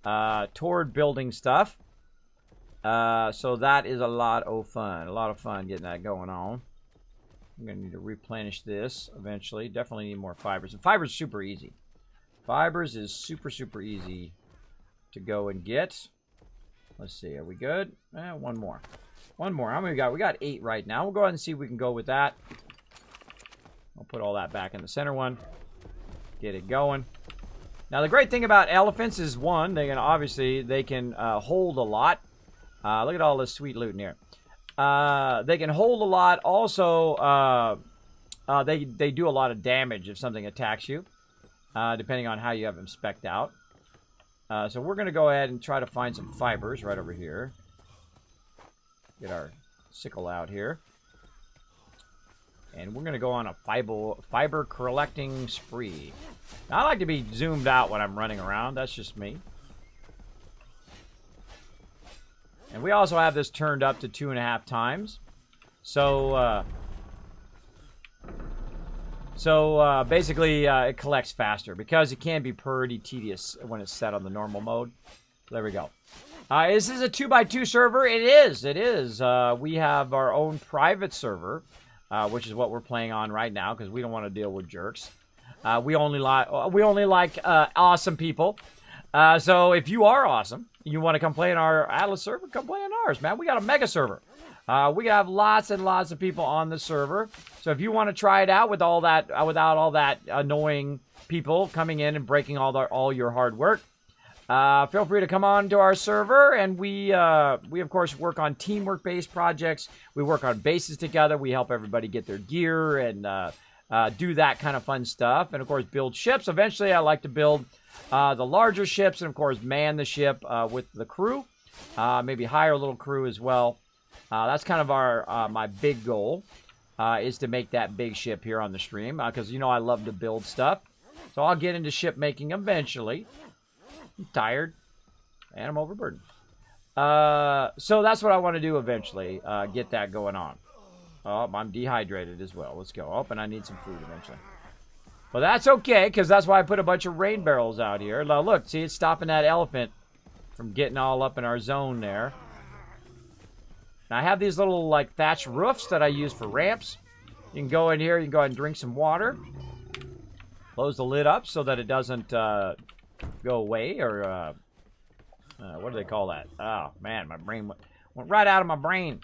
Speaker 1: toward building stuff. So that is a lot of fun getting that going on. I'm going to need to replenish this eventually. Definitely need more fibers. And fibers are super easy. Fibers is super easy to go and get. Let's see, are we good? One more. How many we got? We got 8 right now. We'll go ahead and see if we can go with that. I'll put all that back in the center one. Get it going. Now, the great thing about elephants is, one, they can hold a lot. Look at all this sweet loot in here. They can hold a lot. Also, they do a lot of damage if something attacks you, depending on how you have them spec'd out. So we're going to go ahead and try to find some fibers right over here. Get our sickle out here. And we're going to go on a fiber collecting spree. Now, I like to be zoomed out when I'm running around. That's just me. And we also have this turned up to 2.5 times. So basically, it collects faster because it can be pretty tedious when it's set on the normal mode. There we go. This is a 2x2 server. It is. We have our own private server, which is what we're playing on right now because we don't want to deal with jerks. We only like awesome people. So if you are awesome, you want to come play in our Atlas server, come play in ours, man. We got a mega server. We have lots and lots of people on the server. So if you want to try it out without all that annoying people coming in and breaking all your hard work, feel free to come on to our server. And we of course work on teamwork-based projects. We work on bases together. We help everybody get their gear and do that kind of fun stuff. And of course, build ships. Eventually, I like to build the larger ships and of course man the ship with the crew. Maybe hire a little crew as well. That's kind of my big goal, is to make that big ship here on the stream, because you know I love to build stuff. So I'll get into ship making eventually. I'm tired and I'm overburdened. So that's what I want to do eventually, get that going on. Oh, I'm dehydrated as well. Let's go. Oh, and I need some food eventually. Well, that's okay, because that's why I put a bunch of rain barrels out here. Now, look, see, it's stopping that elephant from getting all up in our zone there. Now, I have these little, like, thatch roofs that I use for ramps. You can go in here, you can go ahead and drink some water. Close the lid up so that it doesn't go away, or, what do they call that? Oh, man, my brain went right out of my brain.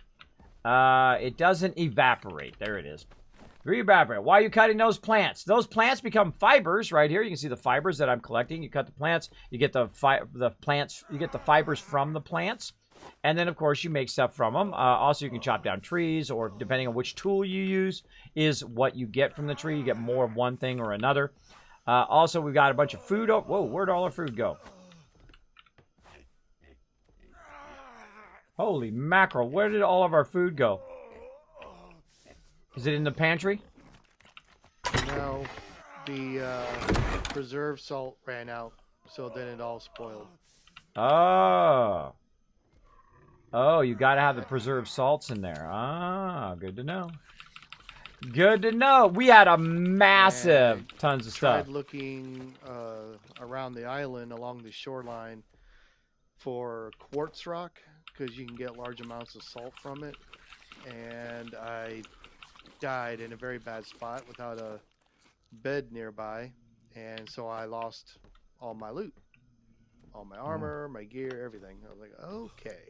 Speaker 1: It doesn't evaporate. There it is. Reevaporate. Why are you cutting those plants? Those plants become fibers right here. You can see the fibers that I'm collecting. You cut the plants, you get the plants, you get the fibers from the plants. And then, of course, you make stuff from them. Also, you can chop down trees, or depending on which tool you use, is what you get from the tree. You get more of one thing or another. Also, we've got a bunch of food. Oh, whoa, where'd all our food go? Holy mackerel, where did all of our food go? Is it in the pantry?
Speaker 2: No, the preserved salt ran out, so then it all spoiled.
Speaker 1: Oh. Oh, you got to have the preserved salts in there. Ah, good to know. Good to know. We had a massive tons of stuff.
Speaker 2: Tried looking around the island along the shoreline for quartz rock, because you can get large amounts of salt from it. And I died in a very bad spot without a bed nearby. And so I lost all my loot. All my armor, my gear, everything. I was like, okay.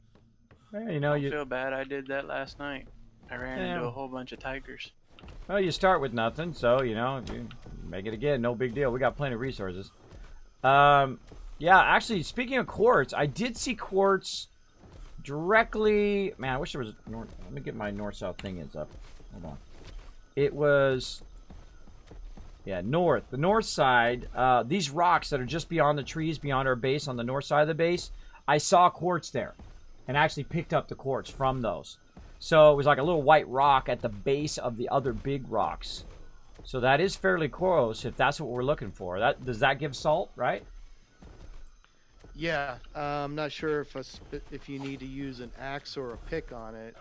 Speaker 1: Well, you know,
Speaker 3: I feel bad. I did that last night. I ran into a whole bunch of tigers.
Speaker 1: Well, you start with nothing, so, you know, you make it again. No big deal. We got plenty of resources. Yeah, actually, speaking of quartz, I did see quartz directly... Man, I wish there was... Let me get my north-south thing up. Hold on. It was... Yeah, north. The north side, these rocks that are just beyond the trees, beyond our base, on the north side of the base, I saw quartz there. And actually picked up the quartz from those. So it was like a little white rock at the base of the other big rocks. So that is fairly close if that's what we're looking for. Does that give salt, right?
Speaker 2: Yeah, I'm not sure if you need to use an axe or a pick on it,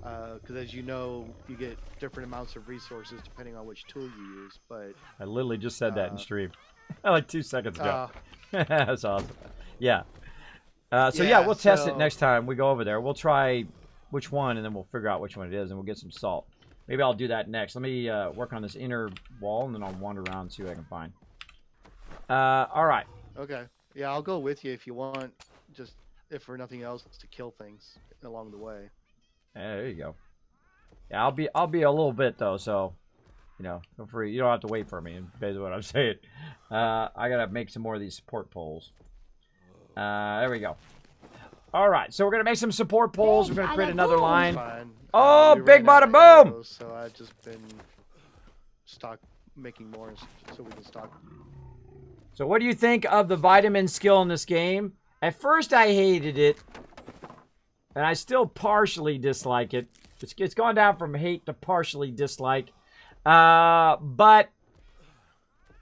Speaker 2: because as you know, you get different amounts of resources depending on which tool you use. But
Speaker 1: I literally just said that in stream, like 2 seconds ago. That's awesome. Yeah. So yeah, we'll test it next time we go over there. We'll try which one, and then we'll figure out which one it is, and we'll get some salt. Maybe I'll do that next. Let me work on this inner wall, and then I'll wander around and see what I can find. All right.
Speaker 2: Okay. Yeah, I'll go with you if you want, just if for nothing else, to kill things along the way.
Speaker 1: There you go. Yeah, I'll be a little bit though, so you know, feel free. You don't have to wait for me. Basically, what I'm saying. I gotta make some more of these support poles. There we go. All right, so we're gonna make some support poles. We're gonna create another line. Oh, big bada boom!
Speaker 2: So I've just been making more so we can stock.
Speaker 1: So what do you think of the vitamin skill in this game? At first, I hated it, and I still partially dislike it. It's gone down from hate to partially dislike, but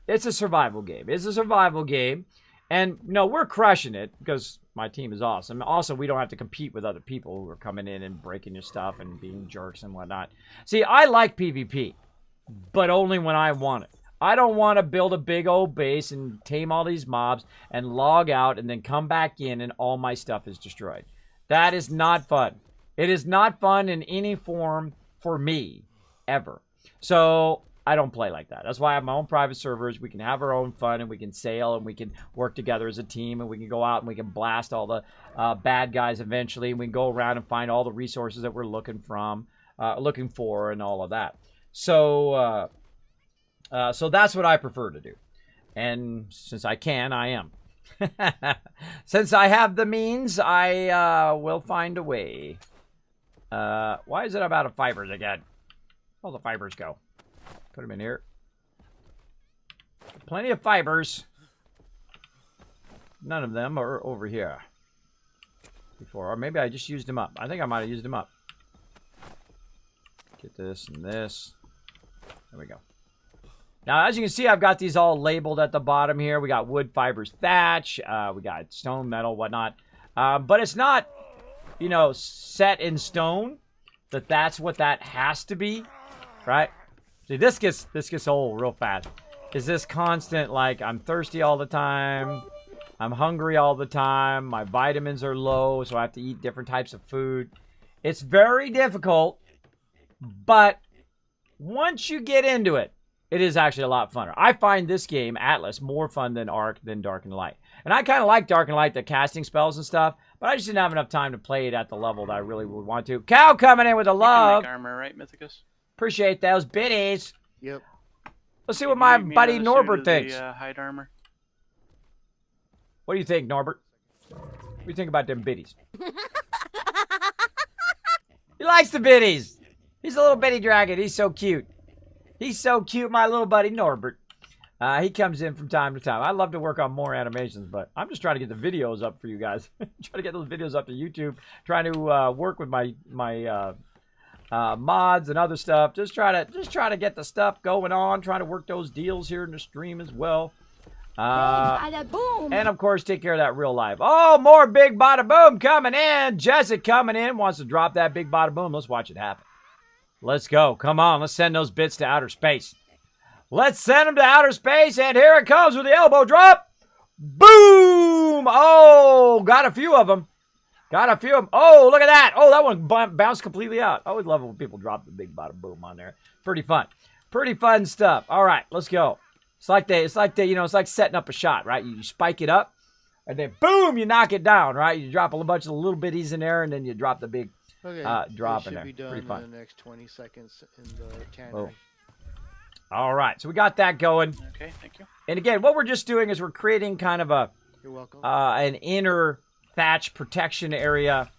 Speaker 1: it's a survival game. It's a survival game. And, no, we're crushing it because my team is awesome. Also, we don't have to compete with other people who are coming in and breaking your stuff and being jerks and whatnot. See, I like PvP, but only when I want it. I don't want to build a big old base and tame all these mobs and log out and then come back in and all my stuff is destroyed. That is not fun. It is not fun in any form for me, ever. So I don't play like that. That's why I have my own private servers. We can have our own fun, and we can sail, and we can work together as a team, and we can go out and we can blast all the bad guys eventually. And we can go around and find all the resources that we're looking for, and all of that. So, so that's what I prefer to do. And since I can, I am. Since I have the means, I will find a way. Why is it I'm out of fibers again? All the fibers go. Put them in here. Plenty of fibers. None of them are over here before. Or maybe I just used them up. I think I might have used them up. Get this and this. There we go. Now, as you can see, I've got these all labeled at the bottom here. We got wood, fibers, thatch. We got stone, metal, whatnot. But it's not, you know, set in stone that that's what that has to be, right? See, this gets old real fast. Is this constant, like, I'm thirsty all the time, I'm hungry all the time, my vitamins are low, so I have to eat different types of food. It's very difficult, but once you get into it, it is actually a lot funner. I find this game, Atlas, more fun than Ark, than Dark and Light. And I kind of like Dark and Light, the casting spells and stuff, but I just didn't have enough time to play it at the level that I really would want to. Cow coming in with a love.
Speaker 3: You can make armor, right, Mythicus?
Speaker 1: Appreciate those biddies.
Speaker 2: Yep.
Speaker 1: Let's see what my
Speaker 3: Leave me
Speaker 1: buddy
Speaker 3: another
Speaker 1: Norbert
Speaker 3: suit of the,
Speaker 1: thinks.
Speaker 3: hide armor.
Speaker 1: What do you think, Norbert? What do you think about them biddies? He likes the biddies. He's a little bitty dragon. He's so cute. He's so cute, my little buddy Norbert. He comes in from time to time. I love to work on more animations, but I'm just trying to get the videos up for you guys. Trying to get those videos up to YouTube. Trying to work with my mods and other stuff. Just try to get the stuff going on. Trying to work those deals here in the stream as well. And of course, take care of that real life. Oh, more big bada boom coming in. Jessica coming in wants to drop that big bada boom. Let's watch it happen. Let's go. Come on. Let's send those bits to outer space. Let's send them to outer space. And here it comes with the elbow drop. Boom. Oh, got a few of them. Got a few of them. Oh, look at that. Oh, that one bounced completely out. I always love it when people drop the big bada boom on there. Pretty fun. Pretty fun stuff. All right, let's go. It's like setting up a shot, right? You spike it up, and then boom, you knock it down, right? You drop a bunch of little bitties in there, and then you drop the big drop in there.
Speaker 2: Should be done
Speaker 1: Pretty fun.
Speaker 2: in the next 20 seconds in the tannery.
Speaker 1: Oh. All right, so we got that going.
Speaker 3: Okay, thank you.
Speaker 1: And again, what we're just doing is we're creating kind of
Speaker 2: You're welcome.
Speaker 1: an inner thatch protection area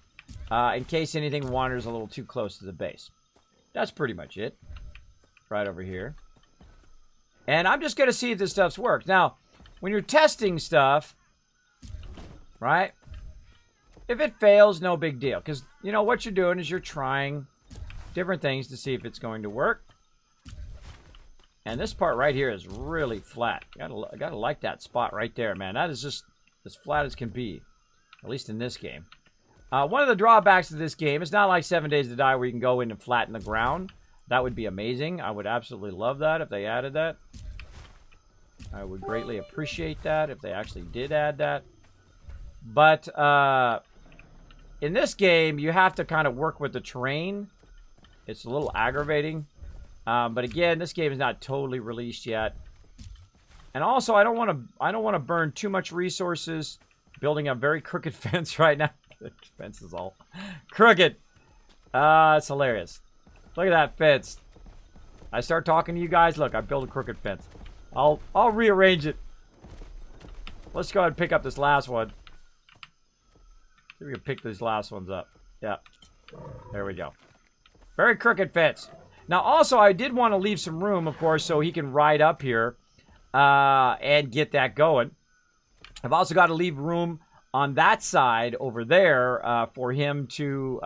Speaker 1: in case anything wanders a little too close to the base. That's pretty much it. Right over here. And I'm just going to see if this stuff's worked. Now, when you're testing stuff, right, if it fails, no big deal. Because, you know, what you're doing is you're trying different things to see if it's going to work. And this part right here is really flat. I gotta like that spot right there, man. That is just as flat as can be, at least in this game. One of the drawbacks of this game, it's not like 7 Days to Die where you can go in and flatten the ground. That would be amazing. I would absolutely love that if they added that. I would greatly appreciate that if they actually did add that. But in this game, you have to kind of work with the terrain. It's a little aggravating. But again, this game is not totally released yet. And also, I don't want to burn too much resources building a very crooked fence right now. The fence is all crooked. It's hilarious. Look at that fence. I start talking to you guys. Look, I built a crooked fence. I'll rearrange it. Let's go ahead and pick up this last one. See if we can pick these last ones up. Yeah. There we go. Very crooked fence. Now, also, I did want to leave some room, of course, so he can ride up here and get that going. I've also got to leave room on that side over there for him to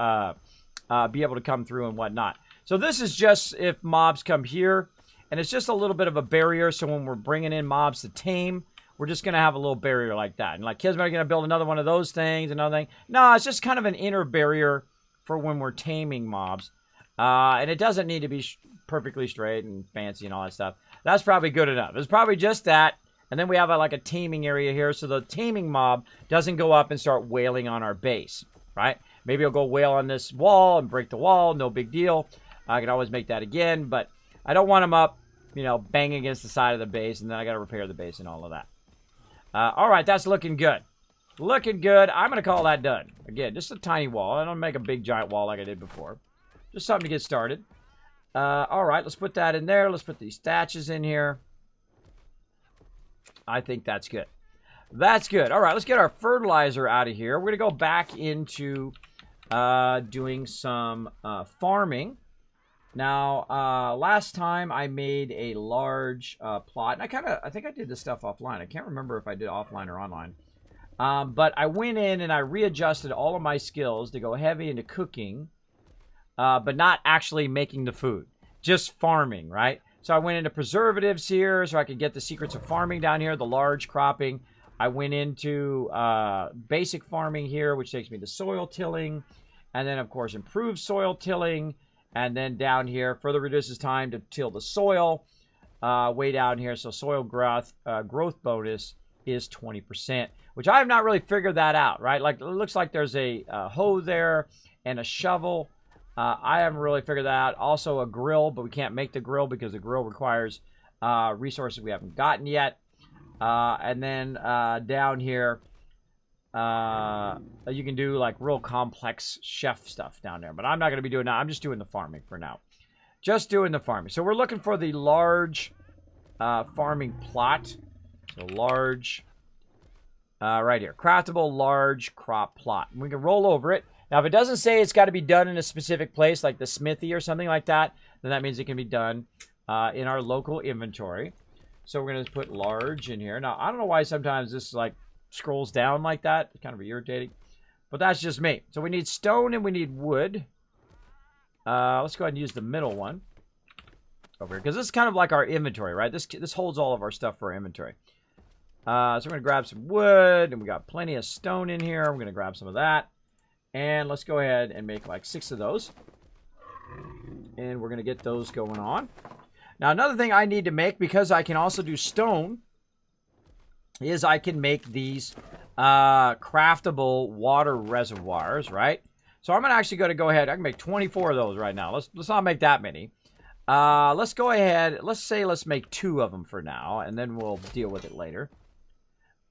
Speaker 1: be able to come through and whatnot. So this is just if mobs come here, and it's just a little bit of a barrier, so when we're bringing in mobs to tame, we're just going to have a little barrier like that. And like, Kismet are going to build another one of those things, another thing. No, it's just kind of an inner barrier for when we're taming mobs. And it doesn't need to be perfectly straight and fancy and all that stuff. That's probably good enough. It's probably just that. And then we have like a taming area here, so the taming mob doesn't go up and start wailing on our base, right? Maybe it'll go wail on this wall and break the wall. No big deal. I can always make that again, but I don't want them up, you know, banging against the side of the base, and then I got to repair the base and all of that. All right, that's looking good. Looking good. I'm going to call that done. Again, just a tiny wall. I don't make a big giant wall like I did before. Just something to get started. All right, let's put that in there. Let's put these thatches in here. I think that's good. That's good. All right, let's get our fertilizer out of here. We're going to go back into doing some farming. Now, last time I made a large plot, and I think I did this stuff offline. I can't remember if I did offline or online. But I went in and I readjusted all of my skills to go heavy into cooking, but not actually making the food, just farming, right? So I went into preservatives here so I could get the secrets of farming down here, the large cropping. I went into basic farming here, which takes me to soil tilling, and then, of course, improved soil tilling. And then down here, further reduces time to till the soil. Way down here, so soil growth bonus is 20%, which I have not really figured that out, right? Like, it looks like there's a hoe there and a shovel. I haven't really figured that out. Also a grill, but we can't make the grill because the grill requires resources we haven't gotten yet. And then down here, you can do like real complex chef stuff down there, but I'm not going to be doing that. I'm just doing the farming for now. just doing the farming. So we're looking for the large farming plot. So large, right here. Craftable large crop plot. And we can roll over it. Now, if it doesn't say it's got to be done in a specific place, like the smithy or something like that, then that means it can be done in our local inventory. So we're going to put large in here. Now, I don't know why sometimes this like scrolls down like that. It's kind of irritating. But that's just me. So we need stone and we need wood. Let's go ahead and use the middle one over here. Because this is kind of like our inventory, right? This holds all of our stuff for our inventory. So we're going to grab some wood. And we got plenty of stone in here. We're going to grab some of that. And let's go ahead and make like 6 of those. And we're going to get those going on. Now, another thing I need to make, because I can also do stone, is I can make these craftable water reservoirs, right? So I'm actually going to go ahead. I can make 24 of those right now. Let's not make that many. Let's go ahead. Let's make 2 of them for now, and then we'll deal with it later.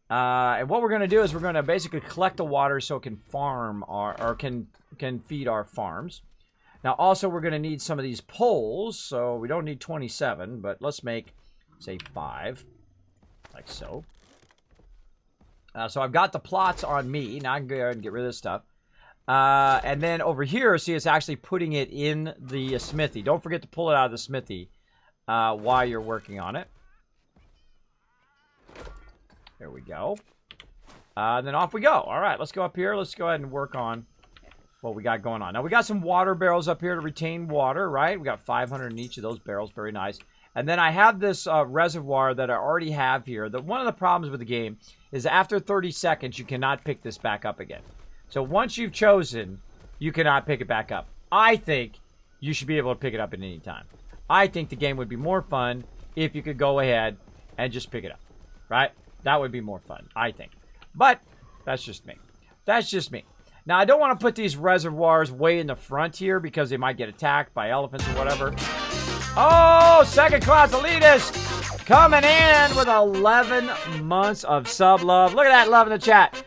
Speaker 1: And what we're going to do is we're going to basically collect the water so it can farm or can feed our farms. Now, also, we're going to need some of these poles, so we don't need 27, but let's make, say, 5, like so. So I've got the plots on me. Now I can go ahead and get rid of this stuff. And then over here, see, it's actually putting it in the smithy. Don't forget to pull it out of the smithy while you're working on it. There we go. And then off we go. All right, let's go up here. Let's go ahead and work on what we got going on. Now, we got some water barrels up here to retain water, right? We got 500 in each of those barrels. Very nice. And then I have this reservoir that I already have here. One of the problems with the game is after 30 seconds, you cannot pick this back up again. So once you've chosen, you cannot pick it back up. I think you should be able to pick it up at any time. I think the game would be more fun if you could go ahead and just pick it up, right? That would be more fun, I think. But that's just me. That's just me. Now, I don't want to put these reservoirs way in the front here because they might get attacked by elephants or whatever. Oh, second class elitist coming in with 11 months of sub love. Look at that love in the chat.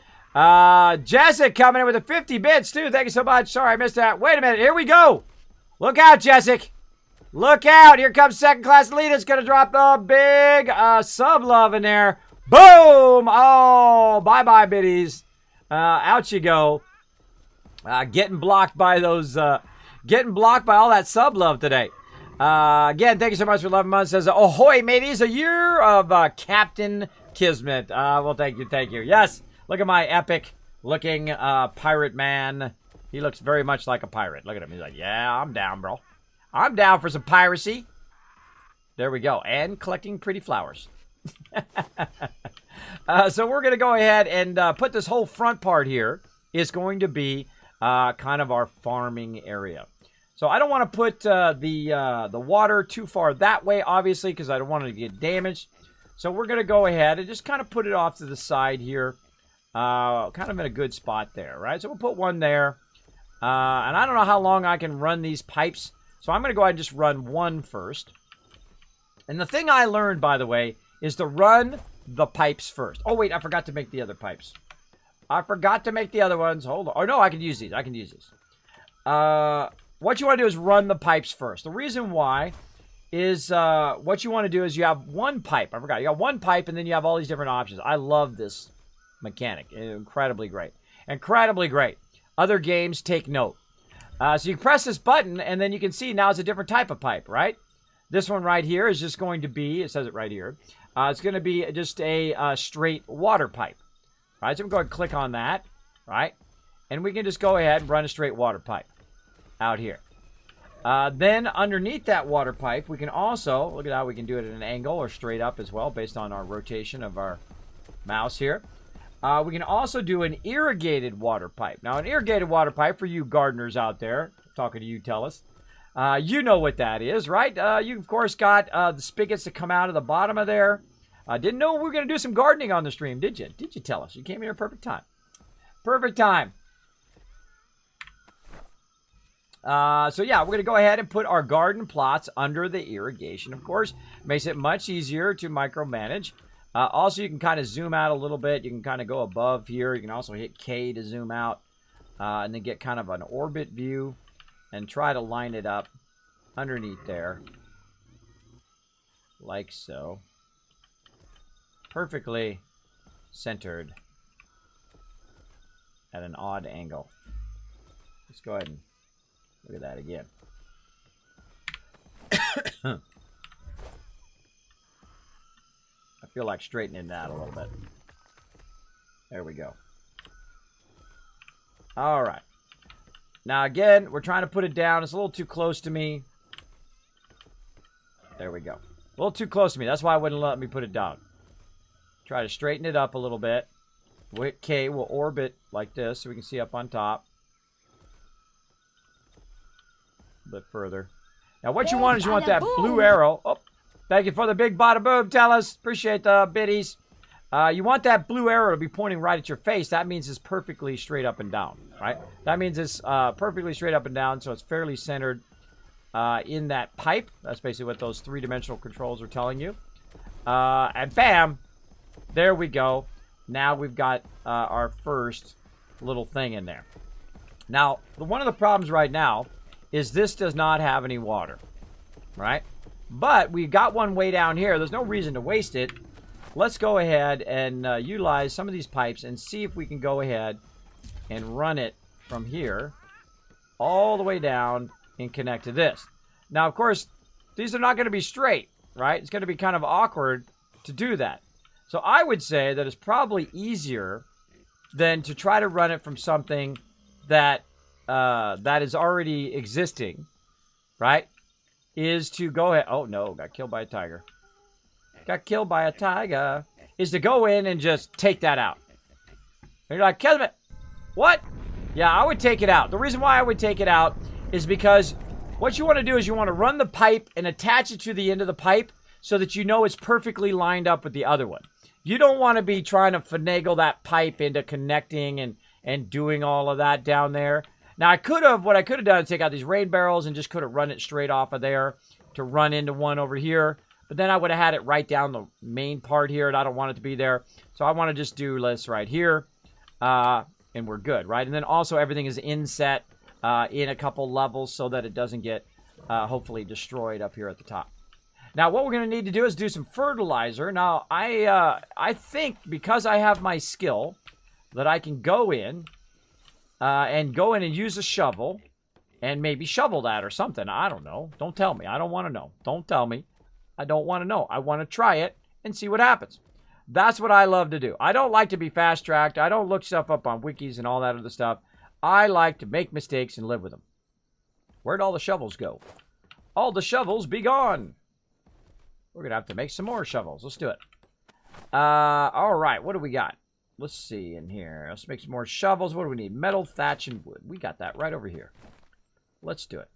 Speaker 1: Jessic coming in with the 50 bits too. Thank you so much. Sorry, I missed that. Wait a minute. Here we go. Look out, Jessic. Look out. Here comes second class elitist. Going to drop the big sub love in there. Boom. Oh, bye-bye, biddies. Out you go. Getting blocked by those, getting blocked by all that sub love today. Again, thank you so much for 11 months. Says, ahoy, mateys, a year of Captain Kismet. Well, thank you, thank you. Yes, look at my epic looking pirate man. He looks very much like a pirate. Look at him. He's like, yeah, I'm down, bro. I'm down for some piracy. There we go. And collecting pretty flowers. So we're going to go ahead and put this whole front part here is going to be kind of our farming area. So I don't want to put the water too far that way, obviously, because I don't want it to get damaged. So we're going to go ahead and just kind of put it off to the side here, kind of in a good spot there, right? So we'll put one there. And I don't know how long I can run these pipes, so I'm going to go ahead and just run one first. And the thing I learned, by the way, is to run the pipes first. Oh, wait, I forgot to make the other pipes. I forgot to make the other ones. Hold on. Oh, no, I can use these. I can use these. What you want to do is run the pipes first. The reason why is what you want to do is you have one pipe. I forgot. You got one pipe, and then you have all these different options. I love this mechanic. Incredibly great. Incredibly great. Other games take note. So you press this button, and then you can see now it's a different type of pipe, right? This one right here is just going to be, it says it right here, it's going to be just a straight water pipe. Right, so I'm going to click on that, right? And we can just go ahead and run a straight water pipe out here. Then underneath that water pipe, we can also, look at how we can do it at an angle or straight up as well, based on our rotation of our mouse here. We can also do an irrigated water pipe. Now, an irrigated water pipe, for you gardeners out there, talking to you, Tellus, you know what that is, right? You, of course, got the spigots that come out of the bottom of there. Didn't know we were going to do some gardening on the stream, did you? Did you tell us? You came here at perfect time. Perfect time. So, yeah, we're going to go ahead and put our garden plots under the irrigation, of course. Makes it much easier to micromanage. Also, you can kind of zoom out a little bit. You can kind of go above here. You can also hit K to zoom out and then get kind of an orbit view and try to line it up underneath there. Like so. Perfectly centered at an odd angle. Let's go ahead and look at that again. I feel like straightening that a little bit. There we go. All right. Now again, we're trying to put it down. It's a little too close to me. There we go. A little too close to me. That's why I wouldn't let me put it down. Try to straighten it up a little bit. Okay, we'll orbit like this so we can see up on top. A bit further. Now what you want is you want that blue arrow. Oh, thank you for the big bada boom, Tellus. Appreciate the biddies. You want that blue arrow to be pointing right at your face. That means it's perfectly straight up and down, right? That means it's perfectly straight up and down, so it's fairly centered in that pipe. That's basically what those three-dimensional controls are telling you. And bam, there we go. Now we've got our first little thing in there. Now, one of the problems right now is this does not have any water, right? But we've got one way down here. There's no reason to waste it. Let's go ahead and utilize some of these pipes and see if we can go ahead and run it from here all the way down and connect to this. Now, of course, these are not going to be straight, right? It's going to be kind of awkward to do that. So I would say that it's probably easier than to try to run it from something that that is already existing, right? Is to go ahead. Oh, no, got killed by a tiger. Got killed by a tiger. Is to go in and just take that out. And you're like, Kismet, what? Yeah, I would take it out. The reason why I would take it out is because what you want to do is you want to run the pipe and attach it to the end of the pipe so that you know it's perfectly lined up with the other one. You don't want to be trying to finagle that pipe into connecting and doing all of that down there. Now, what I could have done is take out these rain barrels and just could have run it straight off of there to run into one over here. But then I would have had it right down the main part here, and I don't want it to be there. So I want to just do this right here, and we're good, right? And then also everything is inset in a couple levels so that it doesn't get hopefully destroyed up here at the top. Now, what we're going to need to do is do some fertilizer. Now, I think because I have my skill that I can go in and use a shovel and maybe shovel that or something. I don't know. Don't tell me. I don't want to know. Don't tell me. I don't want to know. I want to try it and see what happens. That's what I love to do. I don't like to be fast-tracked. I don't look stuff up on wikis and all that other stuff. I like to make mistakes and live with them. Where'd all the shovels go? All the shovels be gone. We're going to have to make some more shovels. Let's do it. All right. What do we got? Let's see in here. Let's make some more shovels. What do we need? Metal, thatch, and wood. We got that right over here. Let's do it.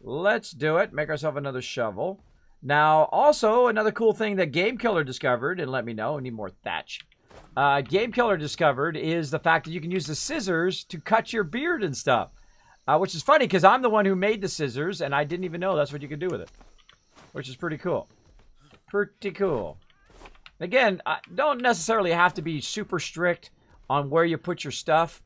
Speaker 1: Let's do it. Make ourselves another shovel. Now, also, another cool thing that Game Killer discovered, and let me know, I need more thatch. Game Killer discovered is the fact that you can use the scissors to cut your beard and stuff. Which is funny, because I'm the one who made the scissors, and I didn't even know that's what you could do with it. Which is pretty cool. Pretty cool. Again, don't necessarily have to be super strict on where you put your stuff.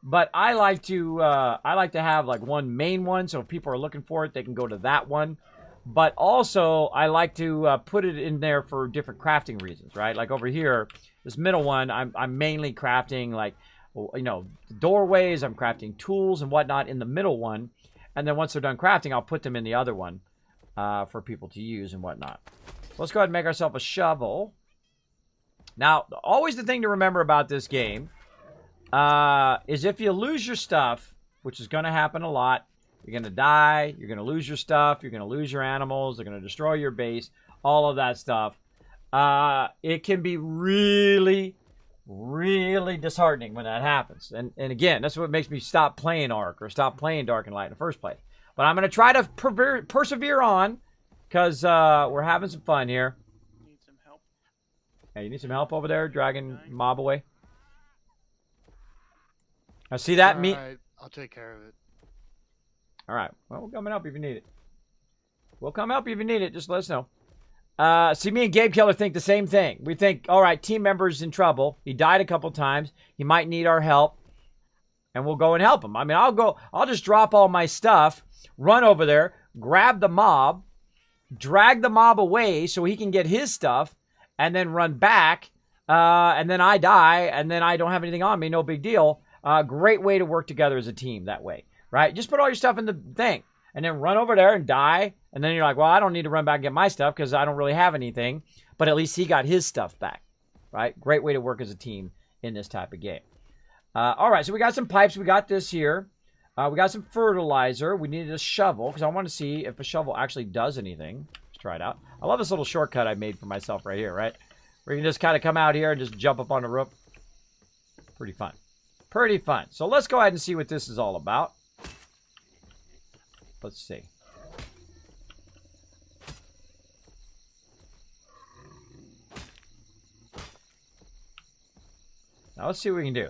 Speaker 1: But I like to have like one main one, so if people are looking for it, they can go to that one. But also, I like to put it in there for different crafting reasons, right? Like over here, this middle one, I'm mainly crafting like, you know, doorways. I'm crafting tools and whatnot in the middle one. And then once they're done crafting, I'll put them in the other one for people to use and whatnot. So let's go ahead and make ourselves a shovel. Now, always the thing to remember about this game is if you lose your stuff, which is going to happen a lot, you're going to die, you're going to lose your stuff, you're going to lose your animals, they're going to destroy your base, all of that stuff. It can be really, really disheartening when that happens. And again, that's what makes me stop playing Ark or stop playing Dark and Light in the first place. But I'm going to try to persevere on because we're having some fun here.
Speaker 3: Need some help.
Speaker 1: Hey, you need some help over there, dragging mob away? Now, see that?
Speaker 2: All right, I'll take care of it.
Speaker 1: All right. Well, we'll come and help you if you need it. We'll come help you if you need it. Just let us know. See, me and Game Killer think the same thing. We think, all right, team member's in trouble. He died a couple times. He might need our help. And we'll go and help him. I mean, I'll just drop all my stuff, run over there, grab the mob, drag the mob away so he can get his stuff, and then run back, and then I die, and then I don't have anything on me, no big deal. Great way to work together as a team that way, right? Just put all your stuff in the thing, and then run over there and die, and then you're like, well, I don't need to run back and get my stuff because I don't really have anything, but at least he got his stuff back, right? Great way to work as a team in this type of game. All right, so we got some pipes. We got this here. We got some fertilizer. We needed a shovel because I want to see if a shovel actually does anything. Let's try it out. I love this little shortcut I made for myself right here, right? Where you can just kind of come out here and just jump up on the roof. Pretty fun. Pretty fun. So let's go ahead and see what this is all about. Let's see. Now let's see what we can do.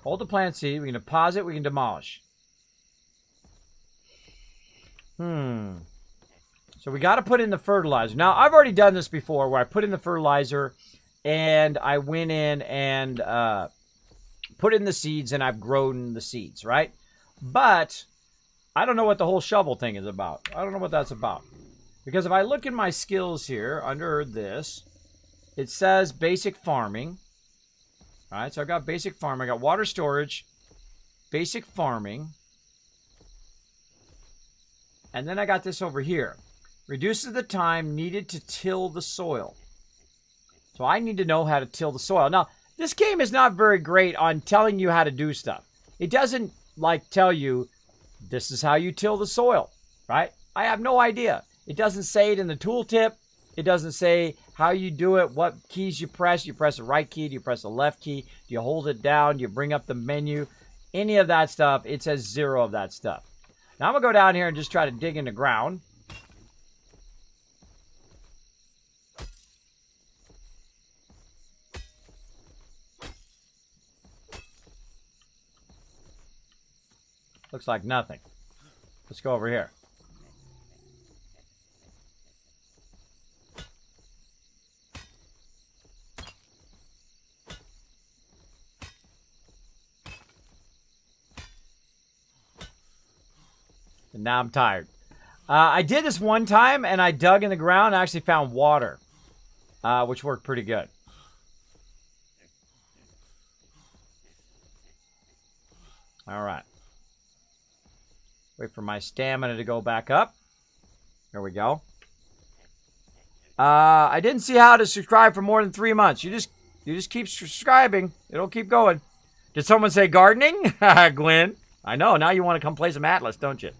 Speaker 1: Hold the plant seed. We can deposit. We can demolish. So we got to put in the fertilizer. Now, I've already done this before where I put in the fertilizer and I went in and put in the seeds and I've grown the seeds, right? But I don't know what the whole shovel thing is about. I don't know what that's about. Because if I look in my skills here under this, it says basic farming. All right, so I've got basic farming. I got water storage, basic farming. And then I got this over here. Reduces the time needed to till the soil. So I need to know how to till the soil. Now, this game is not very great on telling you how to do stuff. It doesn't, like, tell you, this is how you till the soil, right? I have no idea. It doesn't say it in the tooltip. It doesn't say how you do it, what keys you press. You press the right key. Do you press the left key? Do you hold it down? Do you bring up the menu? Any of that stuff, it says 0 of that stuff. Now, I'm going to go down here and just try to dig in the ground. Looks like nothing. Let's go over here. And now I'm tired. I did this one time, and I dug in the ground and actually found water, which worked pretty good. All right. Wait for my stamina to go back up. There we go. I didn't see how to subscribe for more than 3 months. You just keep subscribing. It'll keep going. Did someone say gardening? Gwen. I know. Now you want to come play some Atlas, don't you?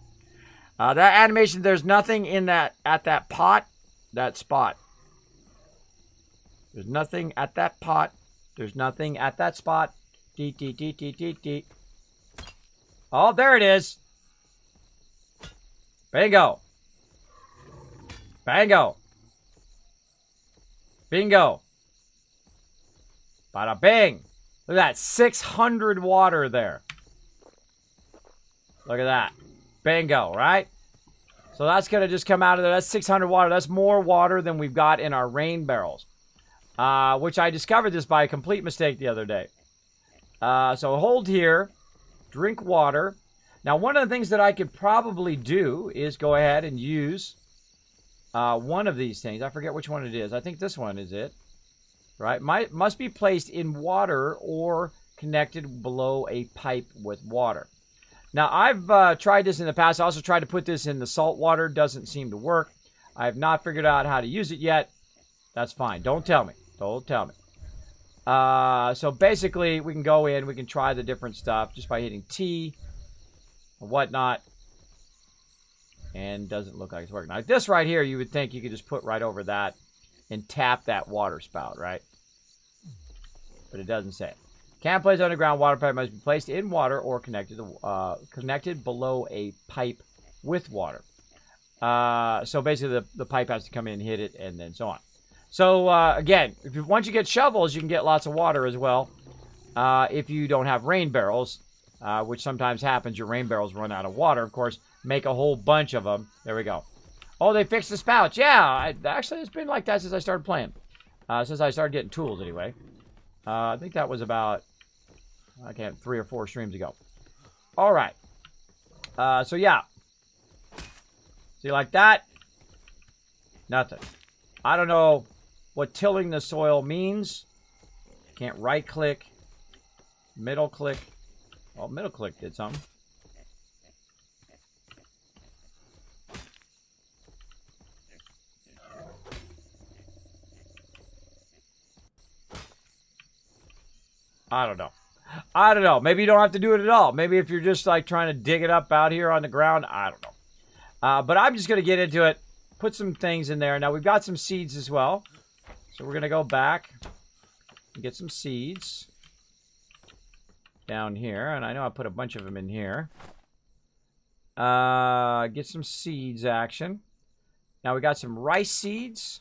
Speaker 1: That animation, there's nothing in that at that pot, that spot. There's nothing at that pot. There's nothing at that spot. Deet, deet, deet, deet, deet, deet. Oh, there it is. Bingo. Bango. Bingo. Bada bing. Look at that. 600 water there. Look at that. Bingo, right? So that's going to just come out of there. That's 600 water. That's more water than we've got in our rain barrels. Which I discovered this by a complete mistake the other day. So hold here. Drink water. Now, one of the things that I could probably do is go ahead and use one of these things. I forget which one it is. I think this one is it. Right? Must be placed in water or connected below a pipe with water. Now, I've tried this in the past. I also tried to put this in the salt water. Doesn't seem to work. I have not figured out how to use it yet. That's fine. Don't tell me. Don't tell me. So basically, we can go in. We can try the different stuff just by hitting T and whatnot. And doesn't look like it's working. Now, this right here, you would think you could just put right over that and tap that water spout, right? But it doesn't say it. Can't place underground water pipe must be placed in water or connected below a pipe with water. So basically, the pipe has to come in, hit it, and then so on. So again, once you get shovels, you can get lots of water as well. If you don't have rain barrels, which sometimes happens, your rain barrels run out of water. Of course, make a whole bunch of them. There we go. Oh, they fixed the spouts. Yeah, actually, it's been like that since I started playing. Since I started getting tools, anyway. I think that was about, 3 or 4 streams ago. All right. So, yeah. See, like that? Nothing. I don't know what tilling the soil means. Can't right-click. Middle click. Oh, middle click did something. I don't know. I don't know. Maybe you don't have to do it at all. Maybe if you're just like trying to dig it up out here on the ground, I don't know. But I'm just going to get into it. Put some things in there. Now, we've got some seeds as well. So we're going to go back and get some seeds down here. And I know I put a bunch of them in here. Get some seeds action. Now, we got some rice seeds.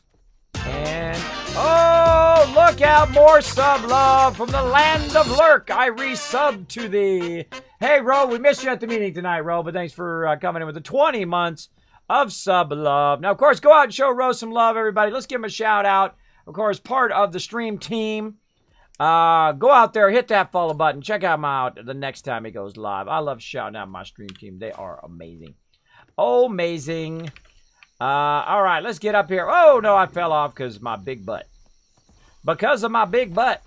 Speaker 1: And, oh, look out, more sub love from the land of Lurk. I resub to thee. Hey, Ro, we missed you at the meeting tonight, Ro, but thanks for coming in with the 20 months of sub love. Now, of course, go out and show Ro some love, everybody. Let's give him a shout out. Of course, part of the stream team. Go out there, hit that follow button. Check him out the next time he goes live. I love shouting out my stream team. They are amazing. Amazing. All right, let's get up here. Oh, no, I fell off because of my big butt. Because of my big butt.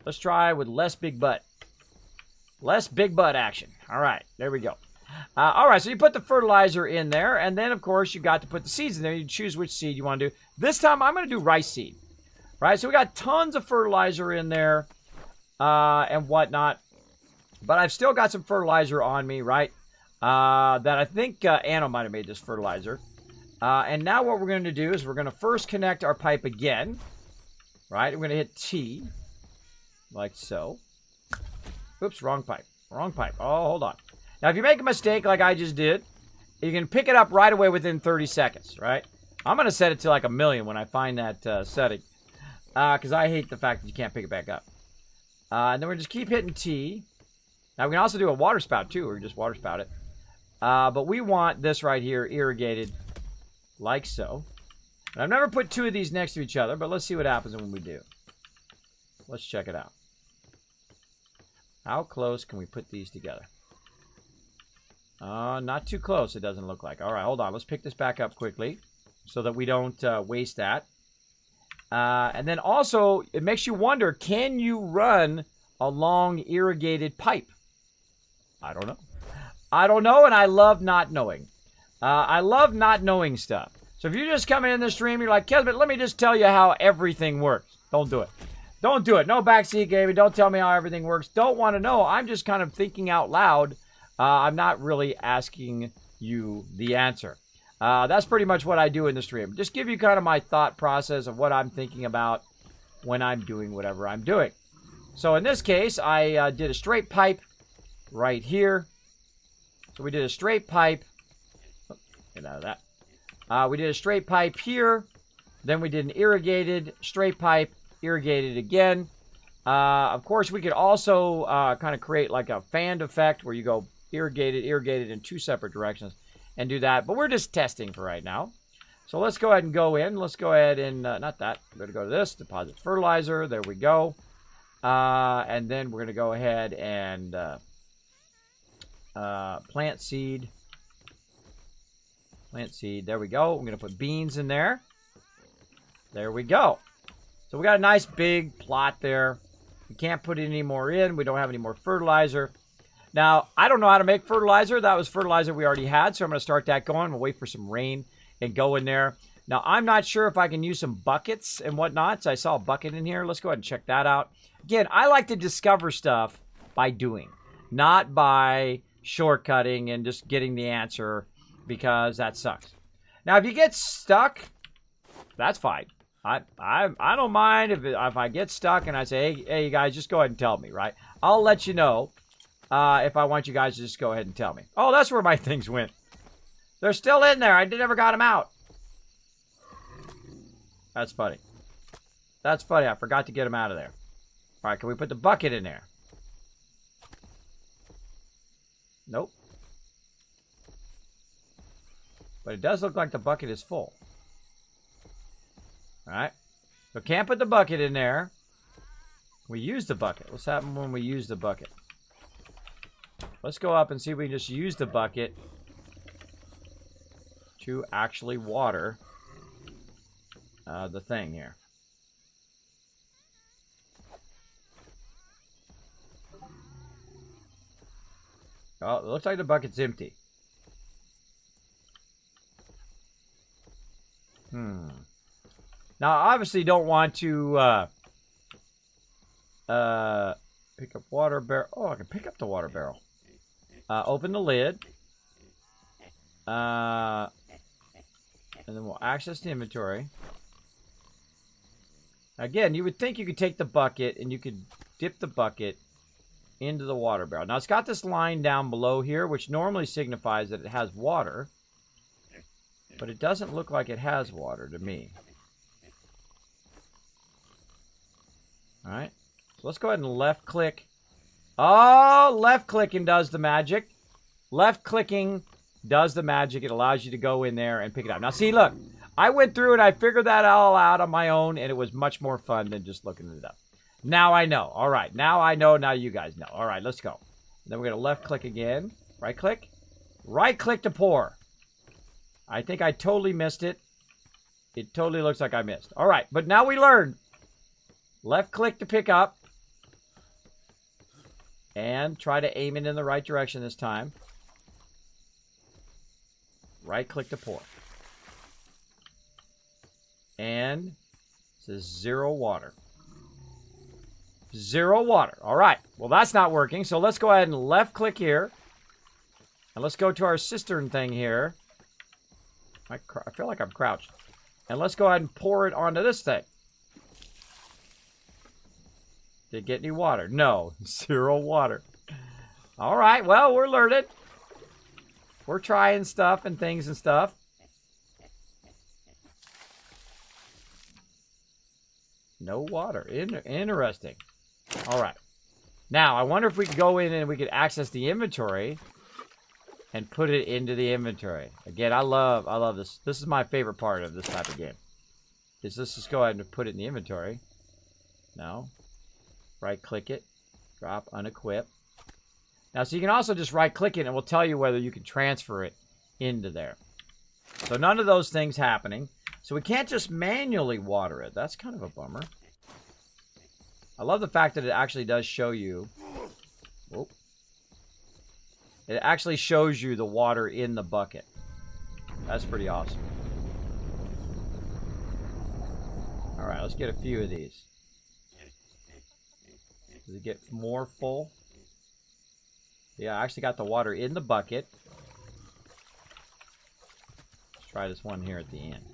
Speaker 1: Let's try with less big butt. Less big butt action. All right, there we go. All right, so you put the fertilizer in there, and then, of course, you got to put the seeds in there. You choose which seed you want to do. This time, I'm going to do rice seed. Right, so we got tons of fertilizer in there and whatnot. But I've still got some fertilizer on me, right? That I think Anno might have made this fertilizer. And now what we're going to do is we're going to first connect our pipe again. Right? We're going to hit T. Like so. Oops, wrong pipe. Wrong pipe. Oh, hold on. Now, if you make a mistake like I just did, you can pick it up right away within 30 seconds, right? I'm going to set it to like 1,000,000 when I find that setting. Because I hate the fact that you can't pick it back up. And then we're just keep hitting T. Now, we can also do a water spout, too, or just water spout it. But we want this right here irrigated like so. And I've never put two of these next to each other, but let's see what happens when we do. Let's check it out. How close can we put these together? Not too close, it doesn't look like. All right, hold on. Let's pick this back up quickly so that we don't waste that. And then also, it makes you wonder, can you run a long irrigated pipe? I don't know. I don't know, and I love not knowing. I love not knowing stuff. So if you're just coming in the stream, you're like, Kismet, let me just tell you how everything works. Don't do it. Don't do it. No backseat gaming. Don't tell me how everything works. Don't want to know. I'm just kind of thinking out loud. I'm not really asking you the answer. That's pretty much what I do in the stream. Just give you kind of my thought process of what I'm thinking about when I'm doing whatever I'm doing. So in this case, I did a straight pipe right here. So we did a straight pipe. Oh, get out of that. We did a straight pipe here. Then we did an irrigated straight pipe, irrigated again. Of course, we could also kind of create like a fanned effect where you go irrigated, irrigated in two separate directions and do that. But we're just testing for right now. So let's go ahead and go in. Let's go ahead and, not that. We're going to go to this, deposit fertilizer. There we go. And then we're going to go ahead and plant seed. Plant seed. There we go. I'm going to put beans in there. There we go. So we got a nice big plot there. We can't put any more in. We don't have any more fertilizer. Now, I don't know how to make fertilizer. That was fertilizer we already had, so I'm going to start that going. We'll wait for some rain and go in there. Now, I'm not sure if I can use some buckets and whatnot. So I saw a bucket in here. Let's go ahead and check that out. Again, I like to discover stuff by doing, not by shortcutting and just getting the answer, because that sucks. Now, if you get stuck, that's fine. I don't mind if I get stuck and I say, hey, you guys, just go ahead and tell me, right? I'll let you know if I want you guys to just go ahead and tell me. Oh, that's where my things went. They're still in there. I never got them out. That's funny. That's funny. I forgot to get them out of there. All right, can we put the bucket in there? Nope. But it does look like the bucket is full. All right. So can't put the bucket in there. We use the bucket. What's happened when we use the bucket? Let's go up and see if we can just use the bucket. to actually water the thing here. Oh, it looks like the bucket's empty. Now, I obviously don't want to pick up water barrel. Oh, I can pick up the water barrel. Open the lid. And then we'll access the inventory. Again, you would think you could take the bucket and you could dip the bucket into the water barrel. Now, it's got this line down below here, which normally signifies that it has water. But it doesn't look like it has water to me. Alright. So let's go ahead and left click. Oh, left clicking does the magic. Left clicking does the magic. It allows you to go in there and pick it up. Now, see, look. I went through and I figured that all out on my own, and it was much more fun than just looking it up. Now I know. All right. Now I know. Now you guys know. All right. Let's go. Then we're going to left click again. Right click. Right click to pour. I think I totally missed it. It totally looks like I missed. All right. But now we learned. Left click to pick up. And try to aim it in the right direction this time. Right click to pour. And it says 0 water. 0 water. All right. Well, that's not working. So let's go ahead and left click here. And let's go to our cistern thing here. I feel like I'm crouched. And let's go ahead and pour it onto this thing. Did it get any water? No. 0 water. All right. Well, we're learning. We're trying stuff and things and stuff. No water. Interesting. All right. Now, I wonder if we could go in and we could access the inventory and put it into the inventory. Again, I love this. This is my favorite part of this type of game. Let's just go ahead and put it in the inventory. No. Right click it. Drop, unequip. Now, so you can also just right click it and it will tell you whether you can transfer it into there. So none of those things happening. So we can't just manually water it. That's kind of a bummer. I love the fact that it actually does show you. Whoop. It actually shows you the water in the bucket. That's pretty awesome. All right, let's get a few of these. Does it get more full? Yeah, I actually got the water in the bucket. Let's try this one here at the end.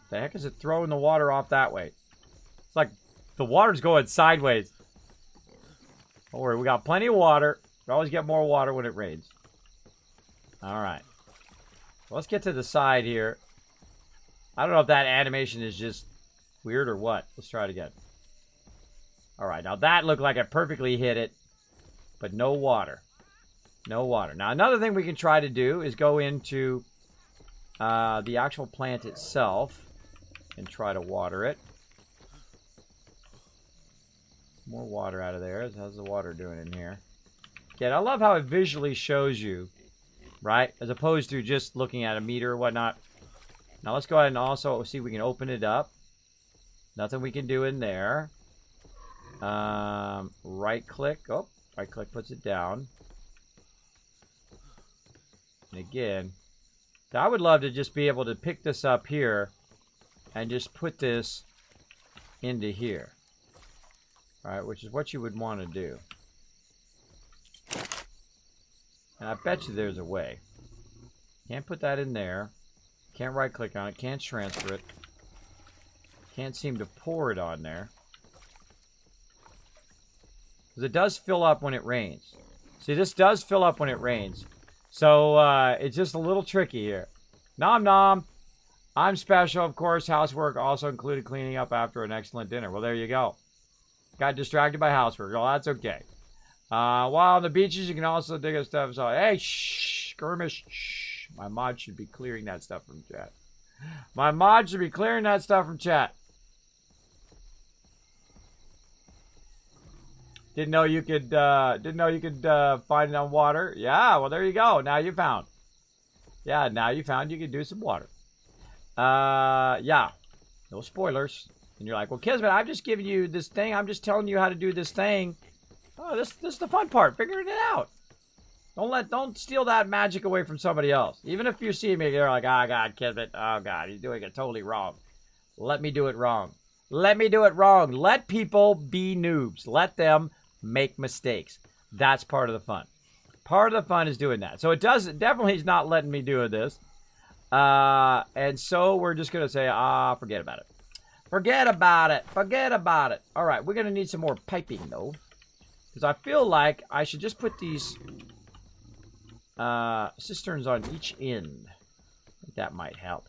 Speaker 1: The heck is it throwing the water off that way? It's like the water's going sideways. Don't worry, we got plenty of water. We always get more water when it rains. All right. Well, let's get to the side here. I don't know if that animation is just weird or what. Let's try it again. All right, now that looked like it perfectly hit it, but no water. No water. Now, another thing we can try to do is go into the actual plant itself and try to water it. More water out of there. How's the water doing in here? Yeah, I love how it visually shows you, right? As opposed to just looking at a meter or whatnot. Now, let's go ahead and also see if we can open it up. Nothing we can do in there. Right click. Oh, right click puts it down. And again, I would love to just be able to pick this up here and just put this into here. All right, which is what you would want to do. And I bet you there's a way. Can't put that in there. Can't right click on it. Can't transfer it. Can't seem to pour it on there. Because it does fill up when it rains. See, this does fill up when it rains. So, it's just a little tricky here. Nom nom. I'm special, of course. Housework also included cleaning up after an excellent dinner. Well, there you go. Got distracted by housework. Well, that's okay. While on the beaches, you can also dig up stuff. So, hey, shh, skirmish, shh. My mod should be clearing that stuff from chat. My mod should be clearing that stuff from chat. Didn't know you could find it on water. Yeah, well there you go. Now you found. Yeah, now you found you could do some water. Yeah. No spoilers. And you're like, well, Kismet, I've just given you this thing. I'm just telling you how to do this thing. Oh, this is the fun part, figuring it out. Don't steal that magic away from somebody else. Even if you see me, you're like, oh God, Kismet, oh God, he's doing it totally wrong. Let me do it wrong. Let me do it wrong. Let people be noobs. Let them make mistakes. That's part of the fun. Part of the fun is doing that. So it definitely is not letting me do this. And so we're just gonna say, forget about it. Forget about it. Forget about it. All right, we're gonna need some more piping though, because I feel like I should just put these cisterns on each end. I think that might help.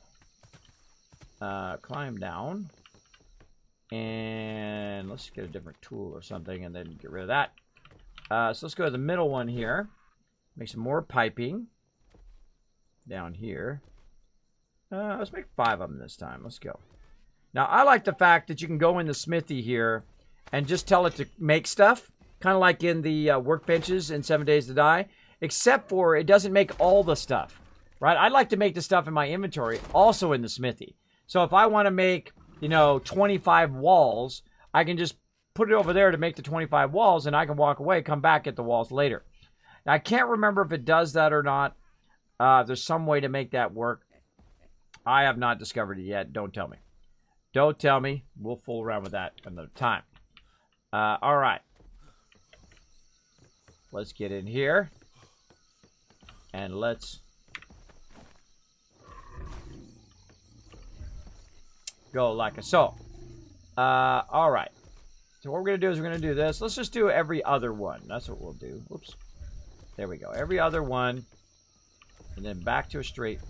Speaker 1: Climb down. And let's get a different tool or something and then get rid of that. So let's go to the middle one here. Make some more piping. Down here. Let's make 5 of them this time. Let's go. Now, I like the fact that you can go in the smithy here and just tell it to make stuff. Kind of like in the workbenches in 7 Days to Die. Except for it doesn't make all the stuff. Right? I'd like to make the stuff in my inventory also in the smithy. So if I want to make, 25 walls, I can just put it over there to make the 25 walls, and I can walk away, come back at the walls later. Now, I can't remember if it does that or not. There's some way to make that work. I have not discovered it yet. Don't tell me. Don't tell me. We'll fool around with that another time. All right. Let's get in here. And let's go like so. All right. So what we're going to do is we're going to do this. Let's just do every other one. That's what we'll do. Whoops. There we go. Every other one. And then back to a straight.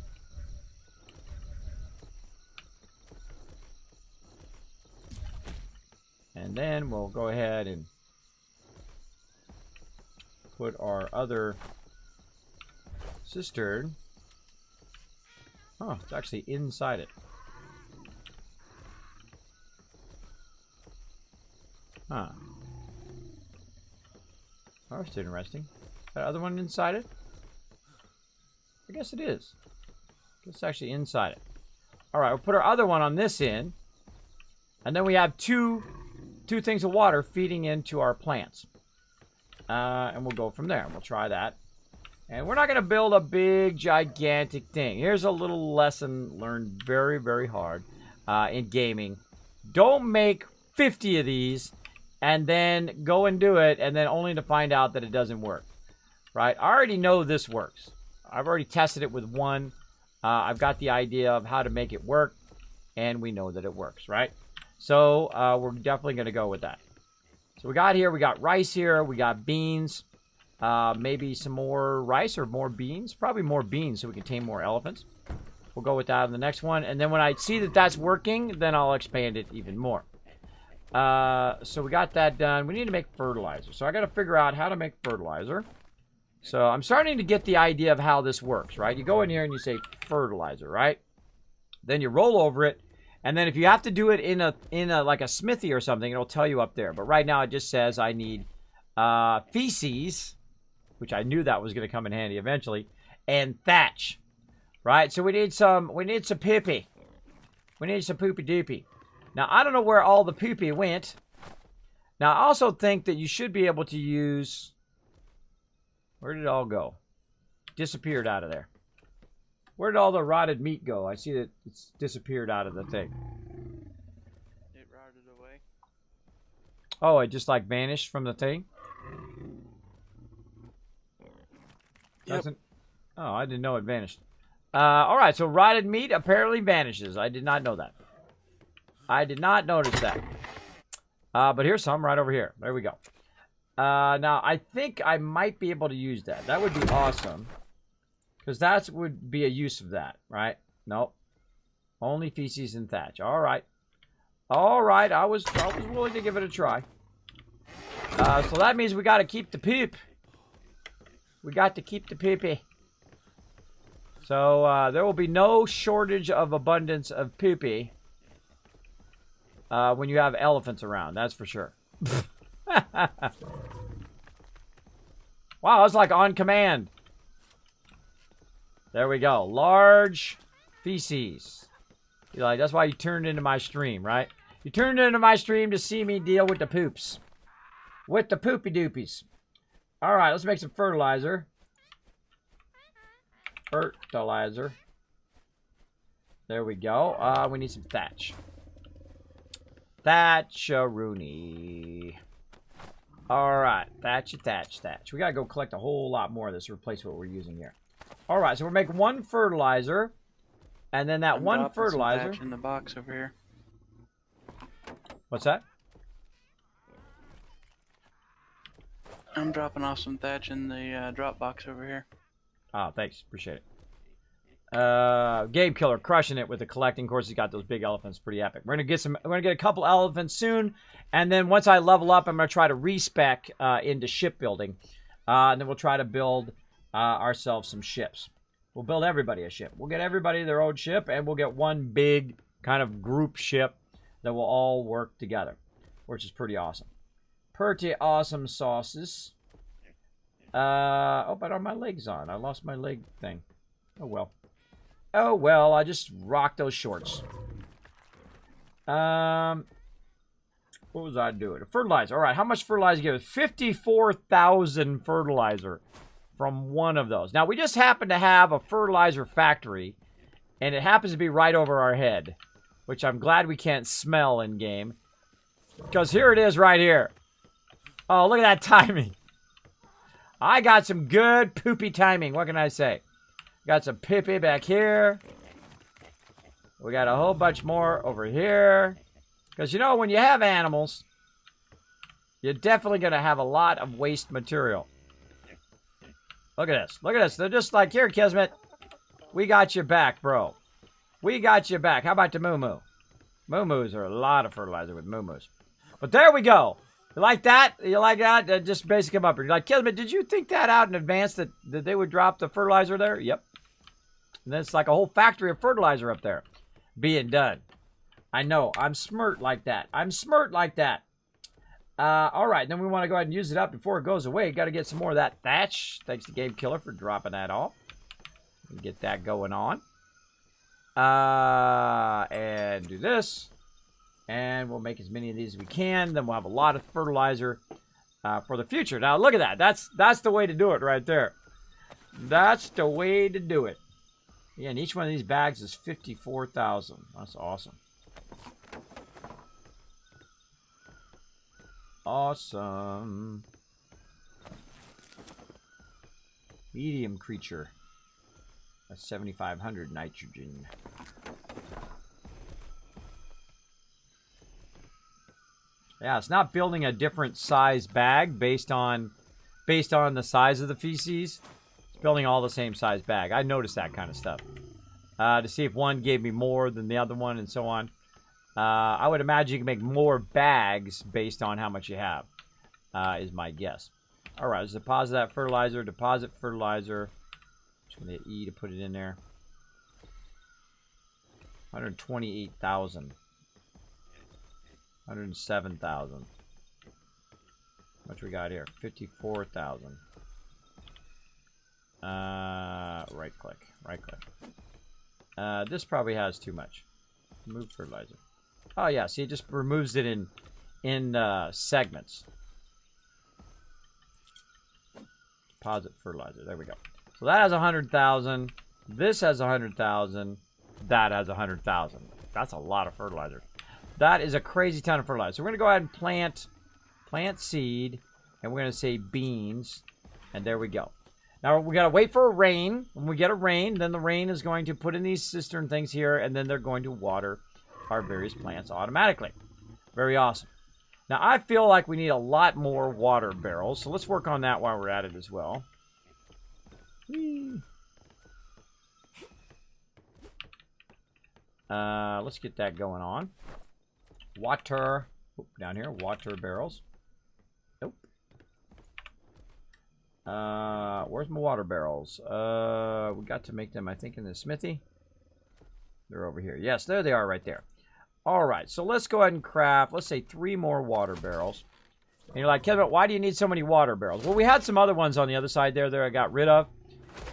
Speaker 1: And then we'll go ahead and put our other cistern. Oh, it's actually inside it. Huh. Oh, that's interesting. That other one inside it? I guess it is. I guess it's actually inside it. Alright, we'll put our other one on this end. And then we have two things of water feeding into our plants. And we'll go from there. We'll try that. And we're not going to build a big, gigantic thing. Here's a little lesson learned very, very hard in gaming. Don't make 50 of these and then go and do it and then only to find out that it doesn't work. Right? I already know this works. I've already tested it with one. I've got the idea of how to make it work. And we know that it works, right? So we're definitely going to go with that. So we got rice here. We got beans. Maybe some more rice or more beans. Probably more beans so we can tame more elephants. We'll go with that on the next one. And then when I see that that's working, then I'll expand it even more. So we got that done. We need to make fertilizer. So I got to figure out how to make fertilizer. So I'm starting to get the idea of how this works, right? You go in here and you say fertilizer, right? Then you roll over it. And then if you have to do it in a like a smithy or something, it'll tell you up there. But right now it just says I need feces, which I knew that was going to come in handy eventually, and thatch, right? So we need some poopy. We need some poopy doopy. Now I don't know where all the poopy went. Now I also think that you should be able to use. Where did it all go? Disappeared out of there. Where did all the rotted meat go? I see that it's disappeared out of the thing.
Speaker 3: It rotted away.
Speaker 1: Oh, it just like vanished from the thing?
Speaker 3: Yep.
Speaker 1: Doesn't? Oh, I didn't know it vanished. Alright, so rotted meat apparently vanishes. I did not know that. I did not notice that. But here's some right over here. There we go. Now, I think I might be able to use that. That would be awesome. Because that would be a use of that, right? Nope. Only feces and thatch. All right. All right. I was willing to give it a try. So that means we got to keep the poop. We got to keep the poopy. So there will be no shortage of abundance of poopy when you have elephants around. That's for sure. Wow, it's like on command. There we go. Large feces. You're like, that's why you turned into my stream, right? You turned into my stream to see me deal with the poops. With the poopy doopies. All right, let's make some fertilizer. Fertilizer. There we go. We need some thatch. Thatch-a-rooney. All right, thatch. We gotta go collect a whole lot more of this to replace what we're using here. All right, so we're making one fertilizer, and then that one fertilizer.
Speaker 3: Some thatch in the box over here.
Speaker 1: What's that?
Speaker 3: I'm dropping off some thatch in the drop box over here.
Speaker 1: Oh, thanks. Appreciate it. Game Killer crushing it with the collecting. Of course, he's got those big elephants. Pretty epic. We're gonna get a couple elephants soon, and then once I level up, I'm gonna try to respec into shipbuilding, and then we'll try to build ourselves some ships. We'll build everybody a ship. We'll get everybody their own ship, and we'll get one big kind of group ship that will all work together, which is pretty awesome. Pretty awesome sauces. Oh, I don't have my legs on. I lost my leg thing. Oh, well. Oh, well, I just rocked those shorts. What was I doing? Fertilizer. All right, how much fertilizer give it? 54,000 fertilizer from one of those. Now, we just happen to have a fertilizer factory, and it happens to be right over our head, which I'm glad we can't smell in-game, because here it is right here. Oh, look at that timing. I got some good poopy timing. What can I say? Got some pippy back here. We got a whole bunch more over here. Because, you know, when you have animals, you're definitely going to have a lot of waste material. Look at this. Look at this. They're just like, here, Kismet. We got your back, bro. We got your back. How about the moo-moo? Moo-moos are a lot of fertilizer with moo-moos. But there we go. You like that? You like that? Just basically come up here. You're like, Kismet, did you think that out in advance that they would drop the fertilizer there? Yep. And then it's like a whole factory of fertilizer up there being done. I know. I'm smart like that. I'm smart like that. All right. Then we want to go ahead and use it up before it goes away. Got to get some more of that thatch. Thanks to Game Killer for dropping that off. Get that going on. And do this. And we'll make as many of these as we can. Then we'll have a lot of fertilizer for the future. Now, look at that. That's the way to do it right there. That's the way to do it. Yeah, and each one of these bags is 54,000. That's awesome. Awesome. Medium creature. That's 7,500 nitrogen. Yeah, it's not building a different size bag based on the size of the feces. It's building all the same size bag. I noticed that kind of stuff. To see if one gave me more than the other one and so on. I would imagine you can make more bags based on how much you have, is my guess. All right, let's deposit that fertilizer. Deposit fertilizer. Just going to hit E to put it in there. 128,000. 107,000. How much we got here? 54,000. Right click. Right click. This probably has too much. Remove fertilizer. Oh yeah, see, it just removes it in segments. Deposit fertilizer. There we go. So that has 100,000. This has 100,000. That has 100,000. That's a lot of fertilizer. That is a crazy ton of fertilizer. So we're gonna go ahead and plant seed, and we're gonna say beans, and there we go. Now we gotta wait for a rain. When we get a rain, then the rain is going to put in these cistern things here, and then they're going to water our various plants automatically. Very awesome. Now I feel like we need a lot more water barrels, so let's work on that while we're at it as well. Whee. Let's get that going on. Water. Down here, water barrels. Nope. Where's my water barrels? We got to make them, I think, in the smithy. They're over here. Yes, there they are right there. All right, so let's go ahead and craft, let's say 3 more water barrels. And you're like, Kevin, why do you need so many water barrels? Well, we had some other ones on the other side there that I got rid of.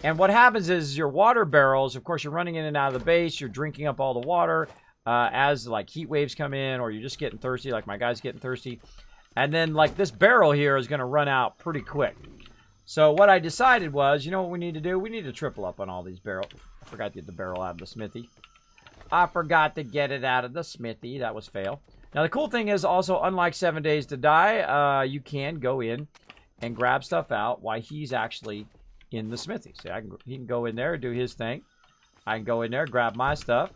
Speaker 1: And what happens is your water barrels, of course, you're running in and out of the base. You're drinking up all the water as like heat waves come in, or you're just getting thirsty, like my guy's getting thirsty. And then like this barrel here is going to run out pretty quick. So what I decided was, you know what we need to do? We need to triple up on all these barrels. I forgot to get the barrel out of the smithy. I forgot to get it out of the smithy. That was fail. Now, the cool thing is also, unlike 7 Days to Die, you can go in and grab stuff out while he's actually in the smithy. So he can go in there and do his thing. I can go in there, grab my stuff,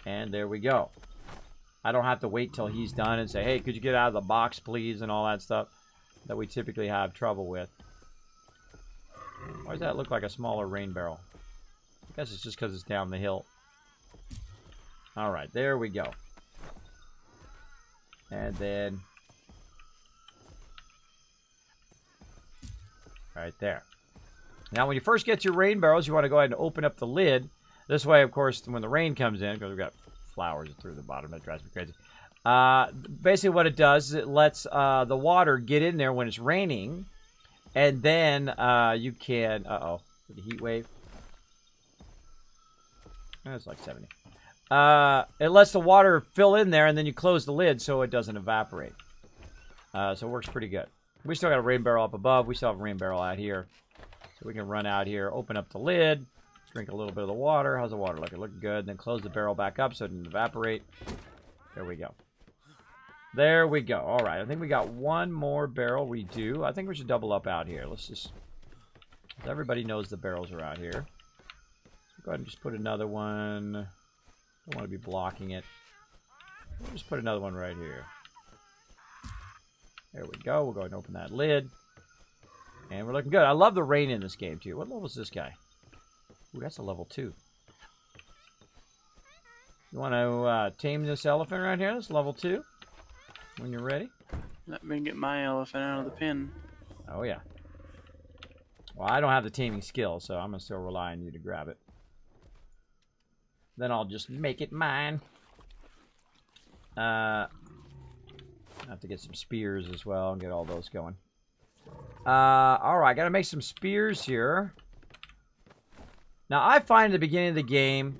Speaker 1: and there we go. I don't have to wait till he's done and say, hey, could you get out of the box, please, and all that stuff that we typically have trouble with. Why does that look like a smaller rain barrel? I guess it's just because it's down the hill. All right, there we go. And then right there. Now, when you first get your rain barrels, you want to go ahead and open up the lid. This way, of course, when the rain comes in, because we've got flowers through the bottom, that drives me crazy. Basically, what it does is it lets the water get in there when it's raining, and then you can. The heat wave. It's like 70. It lets the water fill in there, and then you close the lid so it doesn't evaporate. So it works pretty good. We still got a rain barrel up above. We still have a rain barrel out here. So we can run out here, open up the lid, drink a little bit of the water. How's the water looking? Looking good. Then close the barrel back up so it doesn't evaporate. There we go. There we go. All right. I think we got one more barrel. We do. I think we should double up out here. Let's just... Everybody knows the barrels are out here. So go ahead and just put another one... Don't want to be blocking it. We'll just put another one right here. There we go. We'll go ahead and open that lid. And we're looking good. I love the rain in this game, too. What level is this guy? Ooh, that's a level 2. You want to tame this elephant right here? That's level 2. When you're ready.
Speaker 3: Let me get my elephant out of the pen.
Speaker 1: Oh, yeah. Well, I don't have the taming skill, so I'm going to still rely on you to grab it. Then I'll just make it mine. I have to get some spears as well and get all those going. Alright, gotta make some spears here. Now, I find at the beginning of the game,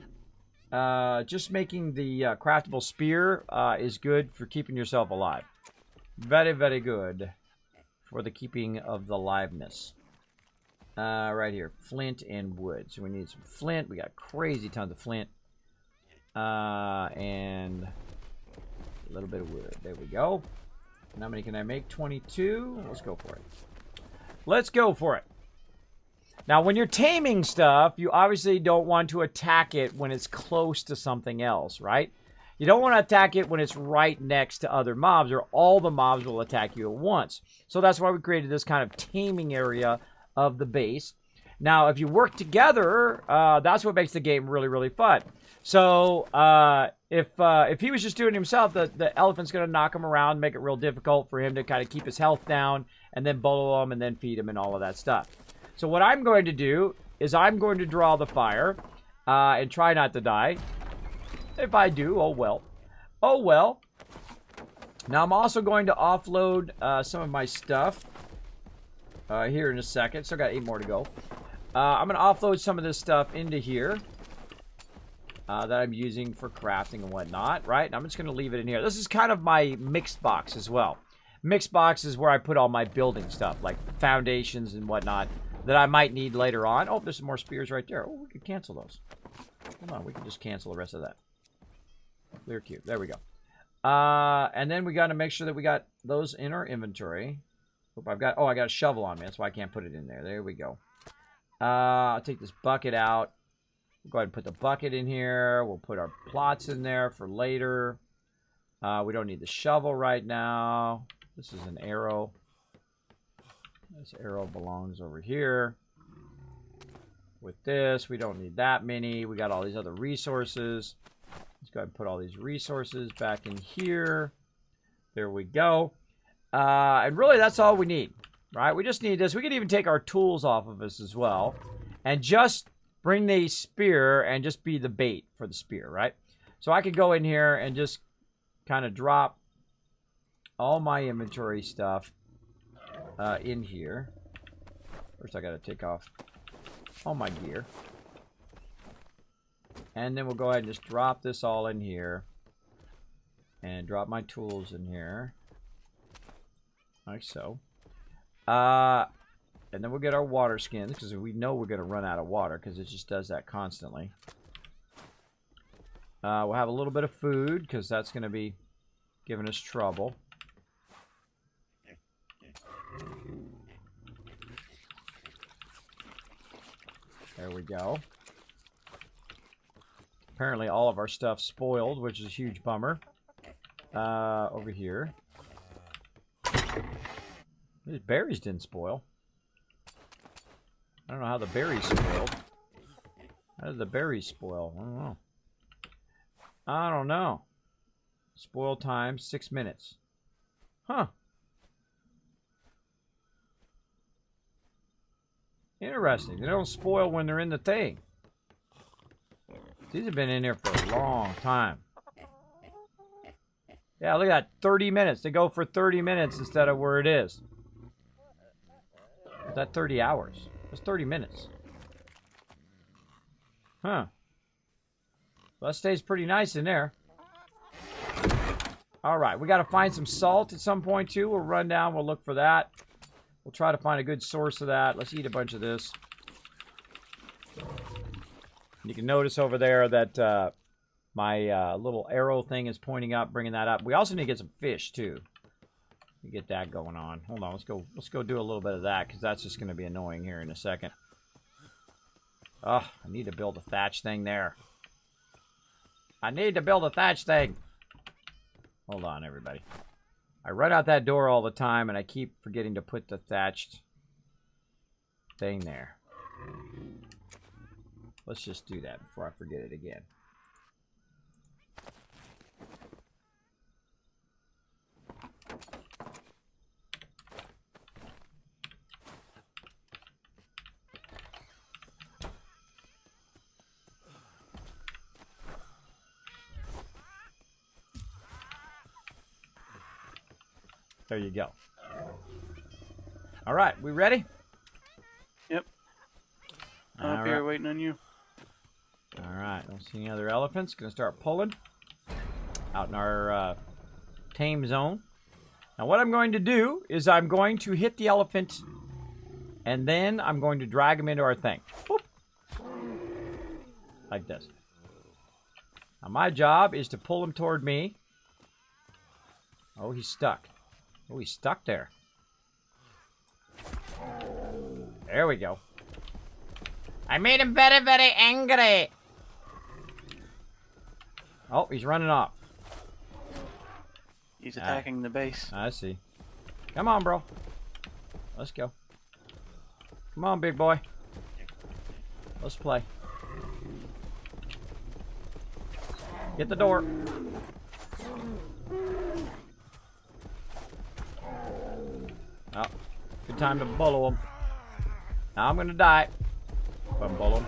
Speaker 1: just making the craftable spear is good for keeping yourself alive. Very, very good for the keeping of the liveness. Right here, flint and wood. So we need some flint. We got crazy tons of flint. And a little bit of wood. There we go. And how many can I make? 22? Let's go for it. Let's go for it. Now, when you're taming stuff, you obviously don't want to attack it when it's close to something else, right? You don't want to attack it when it's right next to other mobs, or all the mobs will attack you at once. So that's why we created this kind of taming area of the base. Now, if you work together, that's what makes the game really, really fun. So, if he was just doing it himself, the elephant's going to knock him around, make it real difficult for him to kind of keep his health down, and then bowl him, and then feed him, and all of that stuff. So what I'm going to do is I'm going to draw the fire, and try not to die. If I do, oh well. Oh well. Now, I'm also going to offload some of my stuff here in a second. Still got 8 more to go. I'm going to offload some of this stuff into here. That I'm using for crafting and whatnot, right? And I'm just going to leave it in here. This is kind of my mixed box as well. Mixed box is where I put all my building stuff, like foundations and whatnot, that I might need later on. Oh, there's some more spears right there. Oh, we could cancel those. Hold on, we can just cancel the rest of that. Clear cube. There we go. And then we got to make sure that we got those in our inventory. Hope I got a shovel on me. That's why I can't put it in there. There we go. I'll take this bucket out. We'll go ahead and put the bucket in here. We'll put our plots in there for later. We don't need the shovel right now. This is an arrow. This arrow belongs over here. With this, we don't need that many. We got all these other resources. Let's go ahead and put all these resources back in here. There we go. And really, that's all we need, right? We just need this. We can even take our tools off of us as well. And just bring the spear and just be the bait for the spear, right? So I could go in here and just kind of drop all my inventory stuff in here. First, I got to take off all my gear. And then we'll go ahead and just drop this all in here. And drop my tools in here. Like so. And then we'll get our water skins, because we know we're going to run out of water, because it just does that constantly. We'll have a little bit of food, because that's going to be giving us trouble. There we go. Apparently all of our stuff spoiled, which is a huge bummer. Over here. These berries didn't spoil. I don't know how the berries spoiled. How did the berries spoil? I don't know. I don't know. Spoil time, 6 minutes. Huh. Interesting. They don't spoil when they're in the thing. These have been in there for a long time. Yeah, look at that. 30 minutes. They go for 30 minutes instead of where it is. Is that 30 hours? That's 30 minutes. Huh. Well, that stays pretty nice in there. Alright, we got to find some salt at some point too. We'll run down. We'll look for that. We'll try to find a good source of that. Let's eat a bunch of this. You can notice over there that my little arrow thing is pointing up, bringing that up. We also need to get some fish too. Get that going on. Hold on, let's go do a little bit of that, because that's just going to be annoying here in a second. Oh, I need to build a thatch thing there. I need to build a thatch thing. Hold on, everybody. I run out that door all the time, and I keep forgetting to put the thatched thing there. Let's just do that before I forget it again. There you go. All right, we ready?
Speaker 3: Yep. I'm up here waiting on you.
Speaker 1: All right, don't see any other elephants. Gonna start pulling out in our tame zone. Now what I'm going to do is I'm going to hit the elephant, and then I'm going to drag him into our thing. Boop. Like this. Now my job is to pull him toward me. Oh, he's stuck. Oh, he's stuck there. There we go. I made him very, very angry. Oh, he's running off.
Speaker 3: He's attacking the base.
Speaker 1: I see. Come on, bro. Let's go. Come on, big boy. Let's play. Get the door. Oh, good time to bullo him. Now I'm gonna die. If I'm bullo him.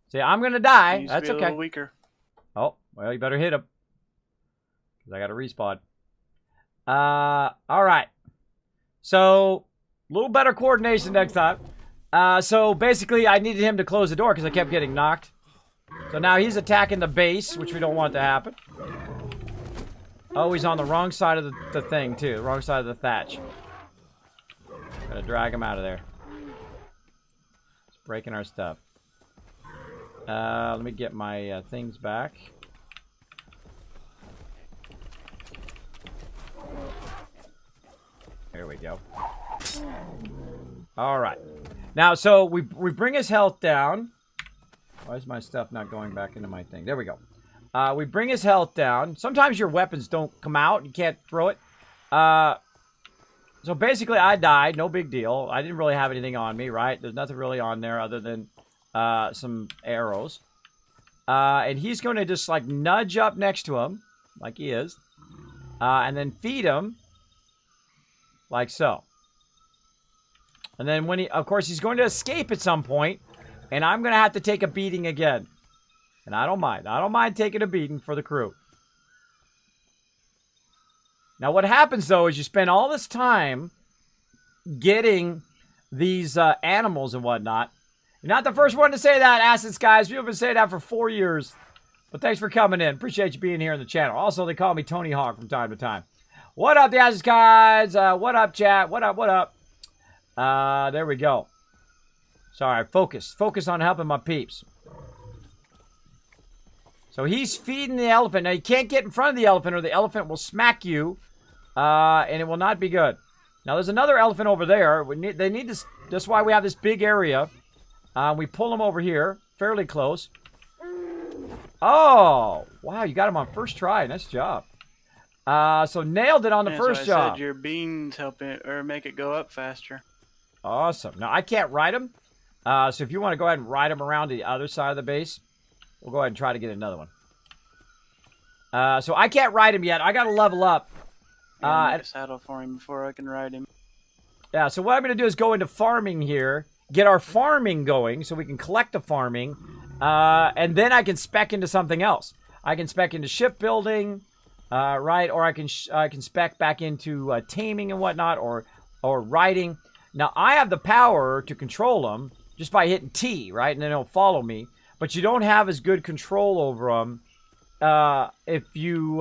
Speaker 1: See, I'm gonna die. That's okay.
Speaker 3: Weaker.
Speaker 1: Oh, well, you better hit him. Because I got to respawn. Alright. So, a little better coordination next time. So, basically, I needed him to close the door because I kept getting knocked. So now he's attacking the base, which we don't want to happen. Oh, he's on the wrong side of the thing, too. The wrong side of the thatch. Gotta drag him out of there. It's breaking our stuff. Let me get my things back. There we go. Alright. Now, so we bring his health down. Why is my stuff not going back into my thing? There we go. We bring his health down. Sometimes your weapons don't come out. You can't throw it. So basically, I died. No big deal. I didn't really have anything on me, right? There's nothing really on there other than some arrows. And he's going to just, like, nudge up next to him, like he is. And then feed him, like so. And then when he, of course, he's going to escape at some point. And I'm going to have to take a beating again. And I don't mind. I don't mind taking a beating for the crew. Now, what happens, though, is you spend all this time getting these animals and whatnot. You're not the first one to say that, Assets Guys. People have been saying that for 4 years. But thanks for coming in. Appreciate you being here in the channel. Also, they call me Tony Hawk from time to time. What up, the Assets Guys? What up, chat? What up, what up? There we go. Sorry, focus. Focus on helping my peeps. So he's feeding the elephant. Now, you can't get in front of the elephant or the elephant will smack you. And it will not be good. Now, there's another elephant over there. They need to... That's why we have this big area. We pull them over here. Fairly close. Oh! Wow, you got him on first try. Nice job. So nailed it on the first job.
Speaker 3: Said your beans help it, or make it go up faster.
Speaker 1: Awesome. Now, I can't ride them. So if you want to go ahead and ride them around to the other side of the base, we'll go ahead and try to get another one. So I can't ride him yet. I got to level up.
Speaker 3: Make a saddle for him before I can ride him.
Speaker 1: Yeah, so what I'm going to do is go into farming here, get our farming going so we can collect the farming, and then I can spec into something else. I can spec into shipbuilding, right? Or I can spec back into taming and whatnot, or riding. Now, I have the power to control them just by hitting T, right? And then they'll follow me. But you don't have as good control over them if you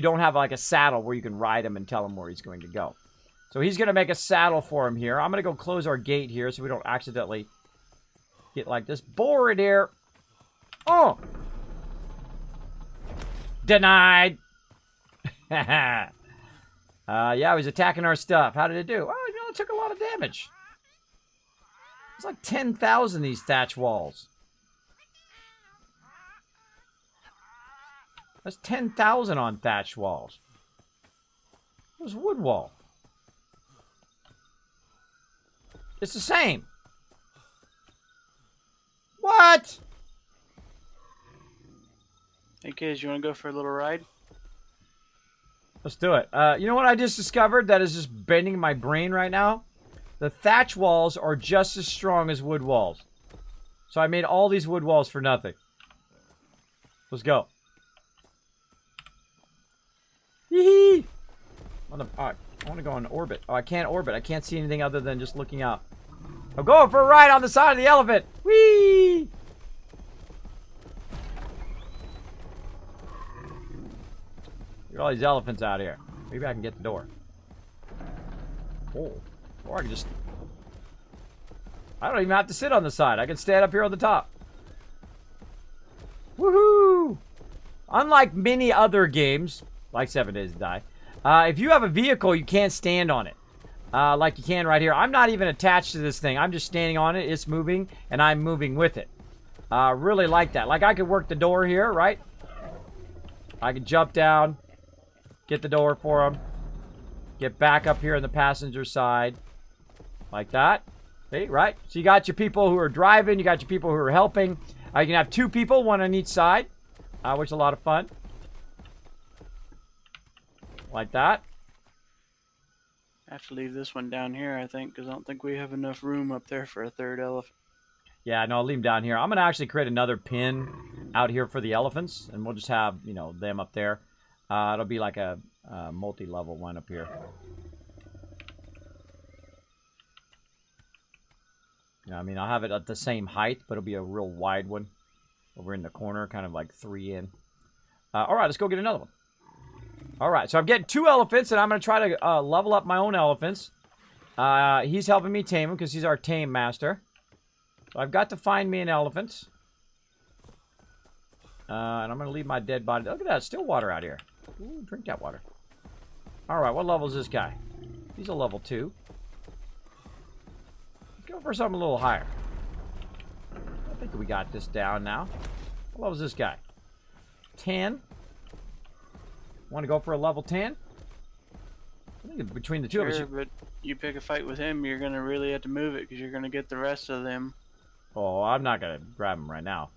Speaker 1: don't have like a saddle where you can ride him and tell him where he's going to go. So he's going to make a saddle for him here. I'm going to go close our gate here so we don't accidentally get like this board here. Oh! Denied! Yeah, he was attacking our stuff. How did it do? Oh, you know, it took a lot of damage. It's like 10,000 these thatch walls. That's 10,000 on thatch walls. Where's wood wall? It's the same. What?
Speaker 3: Hey kids, you want to go for a little ride?
Speaker 1: Let's do it. You know what I just discovered that is just bending my brain right now? The thatch walls are just as strong as wood walls. So I made all these wood walls for nothing. Let's go. Yee-hee! I want to go on orbit. Oh, I can't orbit. I can't see anything other than just looking out. I'm going for a ride on the side of the elephant. Whee! Look at all these elephants out here. Maybe I can get the door. Oh. Or I can just... I don't even have to sit on the side. I can stand up here on the top. Woohoo! Unlike many other games, like 7 Days to Die, if you have a vehicle, you can't stand on it. Like you can right here. I'm not even attached to this thing. I'm just standing on it. It's moving, and I'm moving with it. Really like that. Like, I could work the door here, right? I could jump down, get the door for him, get back up here on the passenger side, like that. See, right? So you got your people who are driving, you got your people who are helping. You can have 2 people, 1 on each side, which is a lot of fun. Like that.
Speaker 3: I have to leave this one down here, I think, because I don't think we have enough room up there for a 3rd elephant.
Speaker 1: Yeah, no, I'll leave them down here. I'm going to actually create another pin out here for the elephants, and we'll just have, you know, them up there. It'll be like a multi-level one up here. Yeah, I mean, I'll have it at the same height, but it'll be a real wide one over in the corner, kind of like 3 in. All right, let's go get another one. All right, so I'm getting 2 elephants, and I'm going to try to level up my own elephants. He's helping me tame them because he's our tame master. So I've got to find me an elephant. And I'm going to leave my dead body. Look at that, still water out here. Ooh, drink that water. All right, what level is this guy? He's a level 2. Let's go for something a little higher. I think we got this down now. What level is this guy? 10. Want to go for a level 10? I think between the two of us.
Speaker 3: Sure, but you pick a fight with him, you're going to really have to move it because you're going to get the rest of them.
Speaker 1: Oh, I'm not going to grab them right now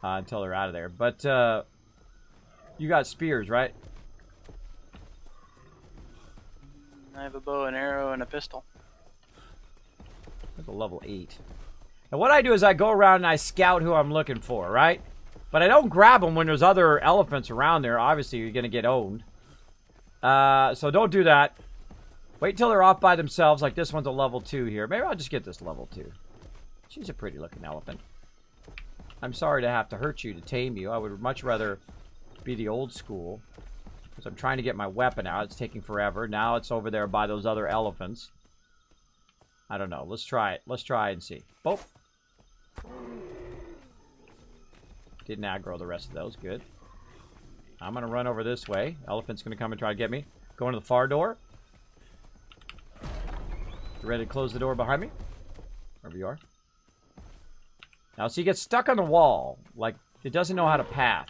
Speaker 1: until they're out of there. But you got spears, right?
Speaker 3: I have a bow and arrow and a pistol.
Speaker 1: That's a level 8. And what I do is I go around and I scout who I'm looking for, right? But I don't grab them when there's other elephants around there. Obviously, you're going to get owned. So don't do that. Wait till they're off by themselves, like this one's a level 2 here. Maybe I'll just get this level 2. She's a pretty looking elephant. I'm sorry to have to hurt you to tame you. I would much rather be the old school. Because I'm trying to get my weapon out. It's taking forever. Now it's over there by those other elephants. I don't know. Let's try it. Let's try and see. Boop. Didn't aggro the rest of those. Good. I'm going to run over this way. Elephant's going to come and try to get me. Going to the far door. You ready to close the door behind me? Wherever you are. Now, see, he gets stuck on the wall. Like, it doesn't know how to path.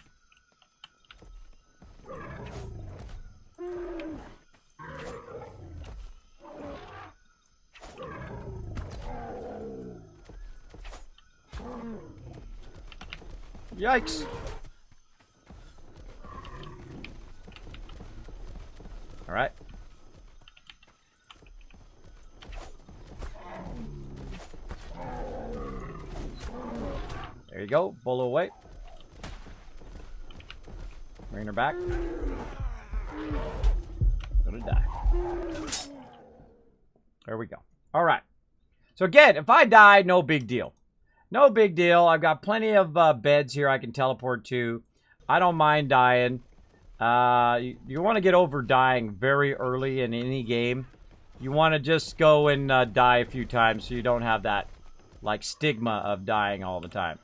Speaker 1: Yikes. All right. There you go. Bolo away. Bring her back. Gonna die. There we go. All right. So again, if I die, no big deal. No big deal. I've got plenty of beds here I can teleport to. I don't mind dying. You want to get over dying very early in any game. You want to just go and die a few times so you don't have that like stigma of dying all the time.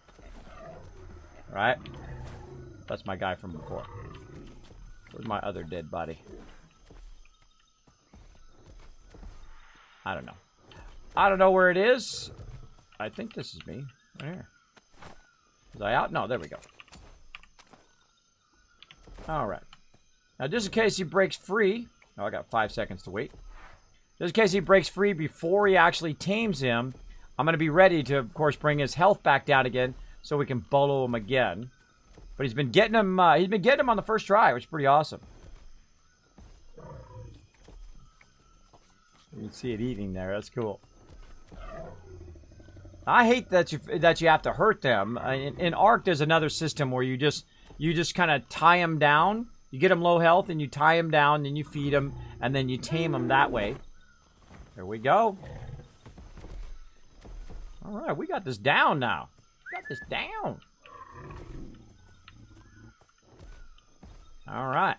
Speaker 1: Right? That's my guy from before. Where's my other dead body? I don't know. I don't know where it is. I think this is me. Right here. Was I out? No, there we go. Alright. Now, just in case he breaks free... Oh, I got 5 seconds to wait. Just in case he breaks free before he actually tames him, I'm going to be ready to, of course, bring his health back down again so we can bolo him again. But he's been getting him on the first try, which is pretty awesome. You can see it eating there. That's cool. I hate that you have to hurt them. In Ark, there's another system where you just kind of tie them down. You get them low health, and you tie them down, then you feed them, and then you tame them that way. There we go. All right, we got this down now. We got this down. All right.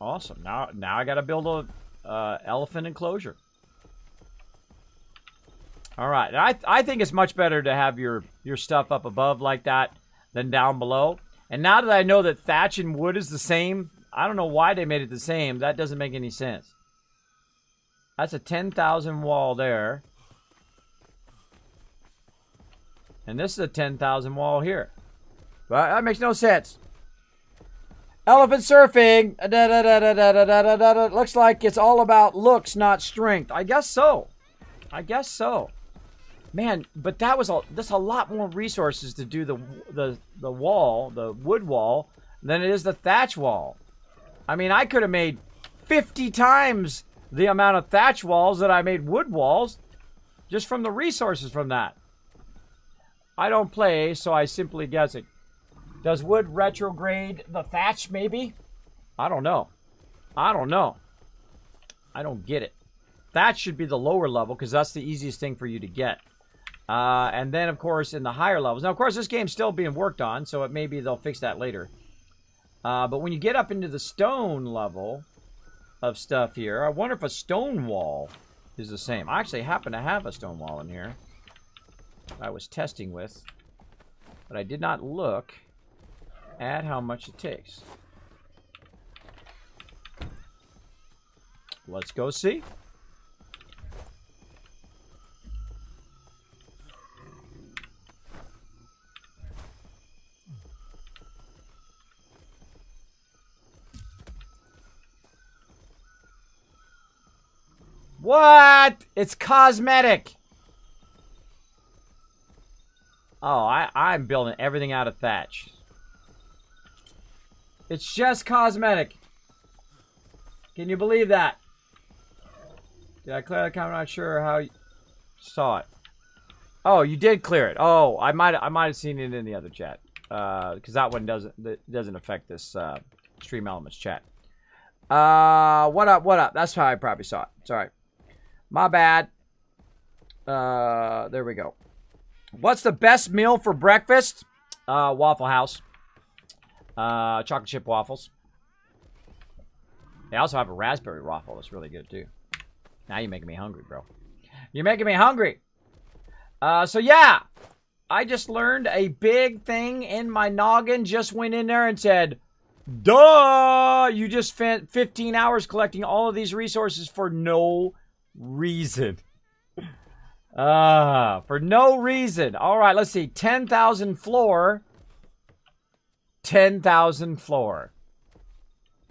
Speaker 1: Awesome. Now I got to build a elephant enclosure. All right. I think it's much better to have your stuff up above like that than down below. And now that I know that thatch and wood is the same, I don't know why they made it the same. That doesn't make any sense. That's a 10,000 wall there. And this is a 10,000 wall here. But that makes no sense. Elephant surfing. Looks like it's all about looks, not strength. I guess so. I guess so. Man, but that's a lot more resources to do the wall, the wood wall, than it is the thatch wall. I mean, I could have made 50 times the amount of thatch walls that I made wood walls just from the resources from that. I don't play, so I simply guess it. Does wood retrograde the thatch, maybe? I don't know. I don't know. I don't get it. Thatch should be the lower level because that's the easiest thing for you to get. And then, of course, in the higher levels. Now, of course, this game's still being worked on, so it maybe they'll fix that later. But when you get up into the stone level of stuff here, I wonder if a stone wall is the same. I actually happen to have a stone wall in here I was testing with, but I did not look at how much it takes. Let's go see. What? It's cosmetic. Oh, I'm building everything out of thatch. It's just cosmetic. Can you believe that? Did I clear the comment? I'm not sure how you saw it. Oh, you did clear it. Oh, I might have seen it in the other chat. Because that one doesn't affect this Stream Elements chat. What up? What up? That's how I probably saw it. Sorry. My bad. There we go. What's the best meal for breakfast? Waffle House. Chocolate chip waffles. They also have a raspberry waffle. That's really good, too. Now you're making me hungry, bro. You're making me hungry. So, yeah. I just learned a big thing in my noggin. Just went in there and said, duh! You just spent 15 hours collecting all of these resources for no reason. For no reason. All right, let's see. 10,000 floor. 10,000 floor.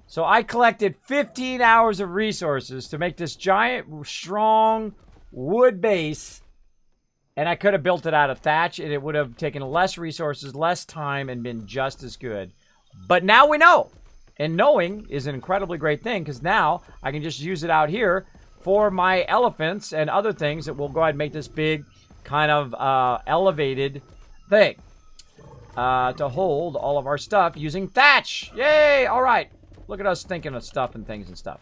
Speaker 1: So I collected 15 hours of resources to make this giant, strong wood base. And I could have built it out of thatch, and it would have taken less resources, less time, and been just as good. But now we know. And knowing is an incredibly great thing, because now I can just use it out here for my elephants and other things that will go ahead and make this big kind of elevated thing. To hold all of our stuff using thatch. Yay! All right. Look at us thinking of stuff and things and stuff.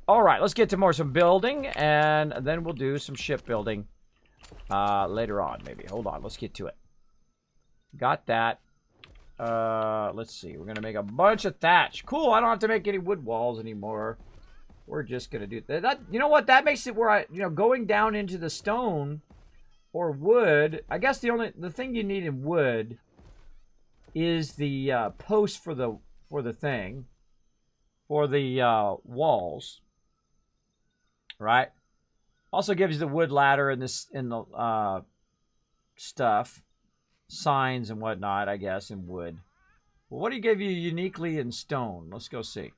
Speaker 1: All right, let's get to some building, and then we'll do some shipbuilding later on, maybe. Hold on, let's get to it. Got that. Let's see. We're going to make a bunch of thatch. Cool, I don't have to make any wood walls anymore. We're just going to do that. You know what? That makes it where going down into the stone or wood, I guess the thing you need in wood is the post for the thing, for the walls, right? Also gives you the wood ladder and the stuff, signs and whatnot, I guess, in wood. Well, what do you give you uniquely in stone? Let's go see.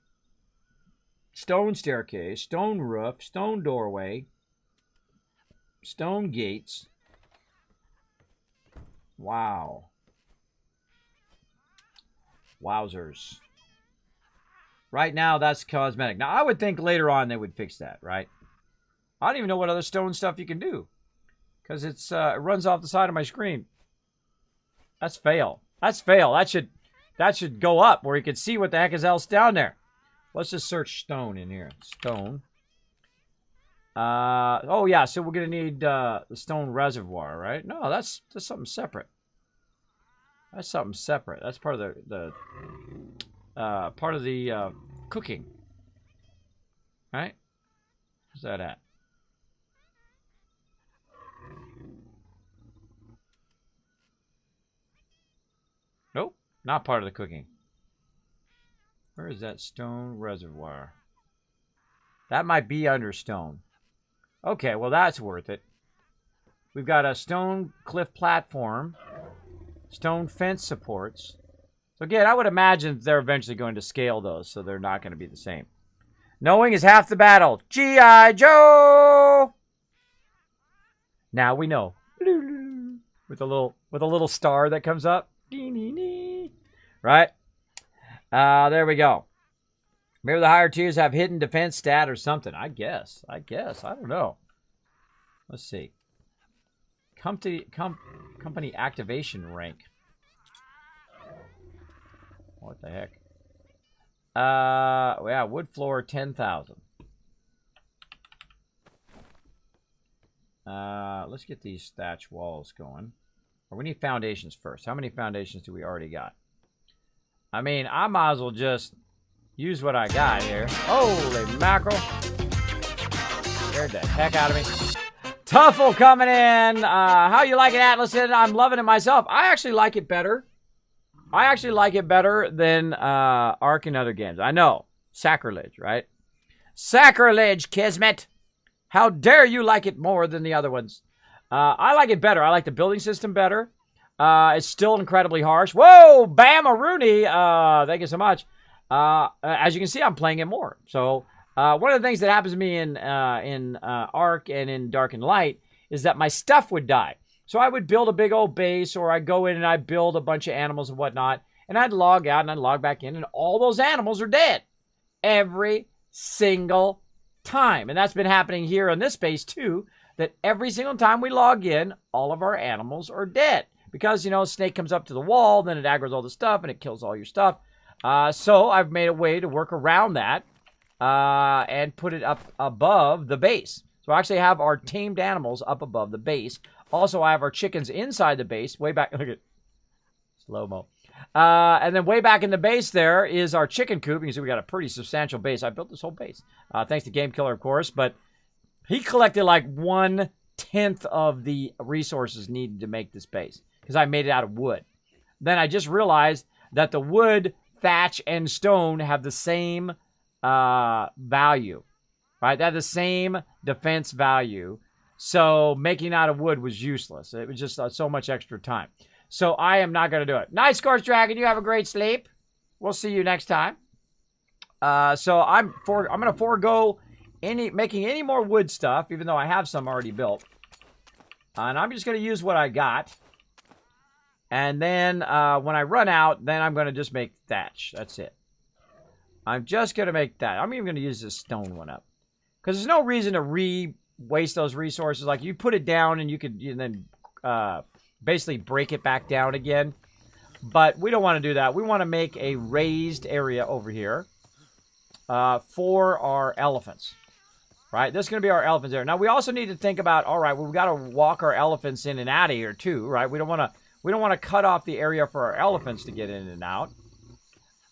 Speaker 1: Stone staircase, stone roof, stone doorway, stone gates. Wow. Wowzers. Right now, that's cosmetic. Now, I would think later on they would fix that, right? I don't even know what other stone stuff you can do. Because it runs off the side of my screen. That's fail. That's fail. That should go up where you can see what the heck is else down there. Let's just search stone in here. Stone. Oh, yeah. So we're going to need the stone reservoir, right? No, that's something separate. That's something separate. That's part of the cooking. Right? Where's that at? Nope. Not part of the cooking. Where is that stone reservoir? That might be under stone. Okay, well, that's worth it. We've got a stone cliff platform. Stone fence supports. So again, I would imagine they're eventually going to scale those, so they're not going to be the same. Knowing is half the battle. G.I. Joe! Now we know. With a little star that comes up. Right? There we go. Maybe the higher tiers have hidden defense stat or something. I guess. I don't know. Let's see. Company activation rank. What the heck? Yeah, wood floor 10,000. Let's get these thatch walls going. Or we need foundations first. How many foundations do we already got? I mean, I might as well just use what I got here. Holy mackerel. Scared the heck out of me. Tuffle coming in. How you like it, Atlas? I'm loving it myself. I actually like it better. I actually like it better than Ark and other games. I know. Sacrilege, right? Sacrilege, Kismet. How dare you like it more than the other ones? I like it better. I like the building system better. It's still incredibly harsh. Whoa, Bam-a-Rooney. Thank you so much. As you can see, I'm playing it more. So one of the things that happens to me in Ark and in Dark and Light is that my stuff would die. So I would build a big old base, or I'd go in and I'd build a bunch of animals and whatnot, and I'd log out and I'd log back in, and all those animals are dead. Every single time. And that's been happening here on this base too, that every single time we log in, all of our animals are dead. Because, a snake comes up to the wall, then it aggroes all the stuff, and it kills all your stuff. So I've made a way to work around that. and put it up above the base. So I actually have our tamed animals up above the base. Also, I have our chickens inside the base, way back. Look at slow-mo. And then way back in the base there is our chicken coop. You can see we got a pretty substantial base. I built this whole base. Thanks to Game Killer, of course. But he collected like 1/10 of the resources needed to make this base because I made it out of wood. Then I just realized that the wood, thatch, and stone have the same value. Right? They have the same defense value. So making out of wood was useless. It was just so much extra time. So I am not going to do it. Nice, Scorch Dragon. You have a great sleep. We'll see you next time. So I'm going to forego making any more wood stuff, even though I have some already built. And I'm just going to use what I got. And then when I run out, then I'm going to just make thatch. That's it. I'm just going to make that. I'm even going to use this stone one up. Because there's no reason to waste those resources. Like, you put it down and you could then basically break it back down again. But we don't want to do that. We want to make a raised area over here for our elephants. Right? This is going to be our elephants area. Now, we also need to think about, all right, we've got to walk our elephants in and out of here too, right? We don't want to cut off the area for our elephants to get in and out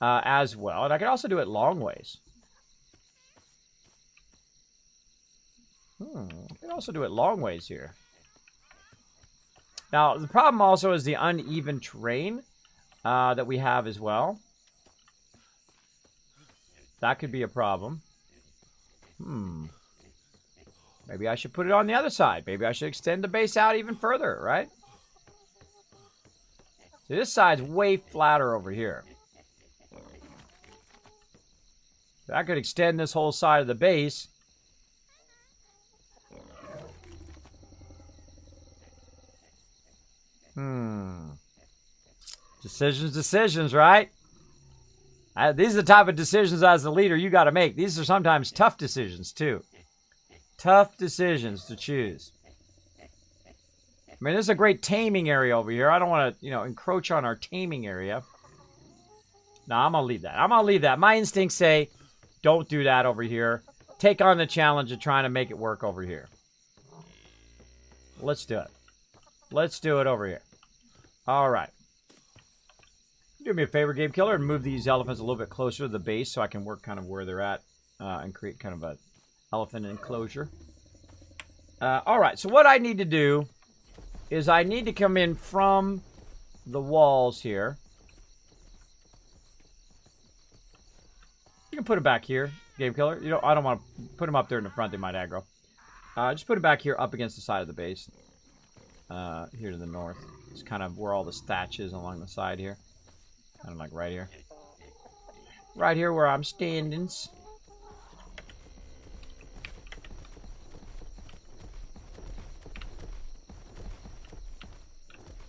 Speaker 1: as well. And I can also do it long ways. I can also do it long ways here. Now, the problem also is the uneven terrain that we have as well. That could be a problem. Maybe I should put it on the other side. Maybe I should extend the base out even further, right? See, this side's way flatter over here. I could extend this whole side of the base. Decisions, right? These are the type of decisions as the leader you got to make. These are sometimes tough decisions, too. Tough decisions to choose. I mean, this is a great taming area over here. I don't want to, encroach on our taming area. No, I'm going to leave that. I'm going to leave that. My instincts say, don't do that over here. Take on the challenge of trying to make it work over here. Let's do it. Let's do it over here. All right. Do me a favor, Game Killer, and move these elephants a little bit closer to the base so I can work kind of where they're at and create kind of a elephant enclosure. All right, so what I need to do is I need to come in from the walls here. You can put it back here, Game Killer. I don't want to put them up there in the front. They might aggro. Just put it back here up against the side of the base. Here to the north. It's kind of where all the thatch is along the side here. Kind of like right here. Right here where I'm standing.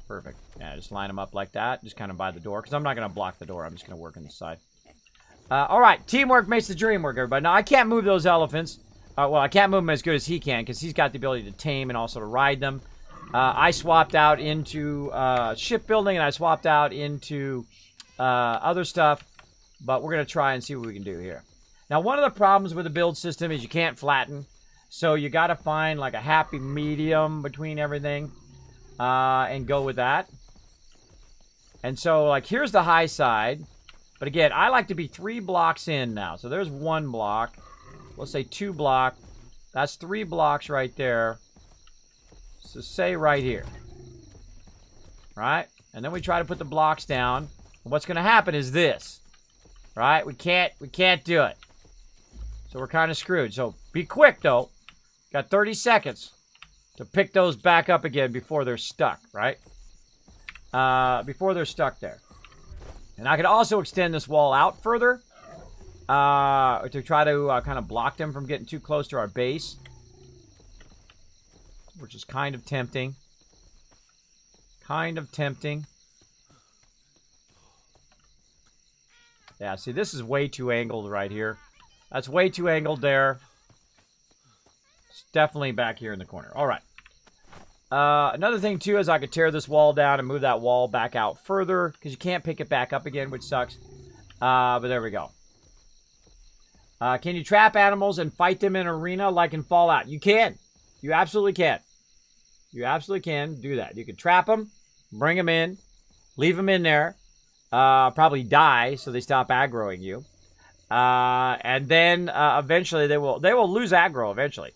Speaker 1: Perfect. Yeah, just line them up like that. Just kind of by the door. Because I'm not going to block the door. I'm just going to work on the side. Alright. Teamwork makes the dream work, everybody. Now, I can't move those elephants. Well, I can't move them as good as he can. Because he's got the ability to tame and also to ride them. I swapped out into shipbuilding. And I swapped out into other stuff. But we're going to try and see what we can do here. Now, one of the problems with the build system is you can't flatten. So you got to find like a happy medium between everything. And go with that. And so, like, here's the high side. But again, I like to be 3 blocks in now. So there's 1 block. Let's say 2 block. That's 3 blocks right there. So say right here. Right? And then we try to put the blocks down. And what's going to happen is this. Right? We can't do it. So we're kind of screwed. So be quick, though. Got 30 seconds to pick those back up again before they're stuck, right? Before they're stuck there. And I could also extend this wall out further to try to kind of block them from getting too close to our base. Which is kind of tempting. Kind of tempting. Yeah, see, this is way too angled right here. That's way too angled there. It's definitely back here in the corner. All right. Another thing, too, is I could tear this wall down and move that wall back out further because you can't pick it back up again, which sucks. But there we go. Can you trap animals and fight them in arena like in Fallout? You can. You absolutely can. You absolutely can do that. You can trap them, bring them in, leave them in there, probably die so they stop aggroing you. And then eventually they will lose aggro eventually.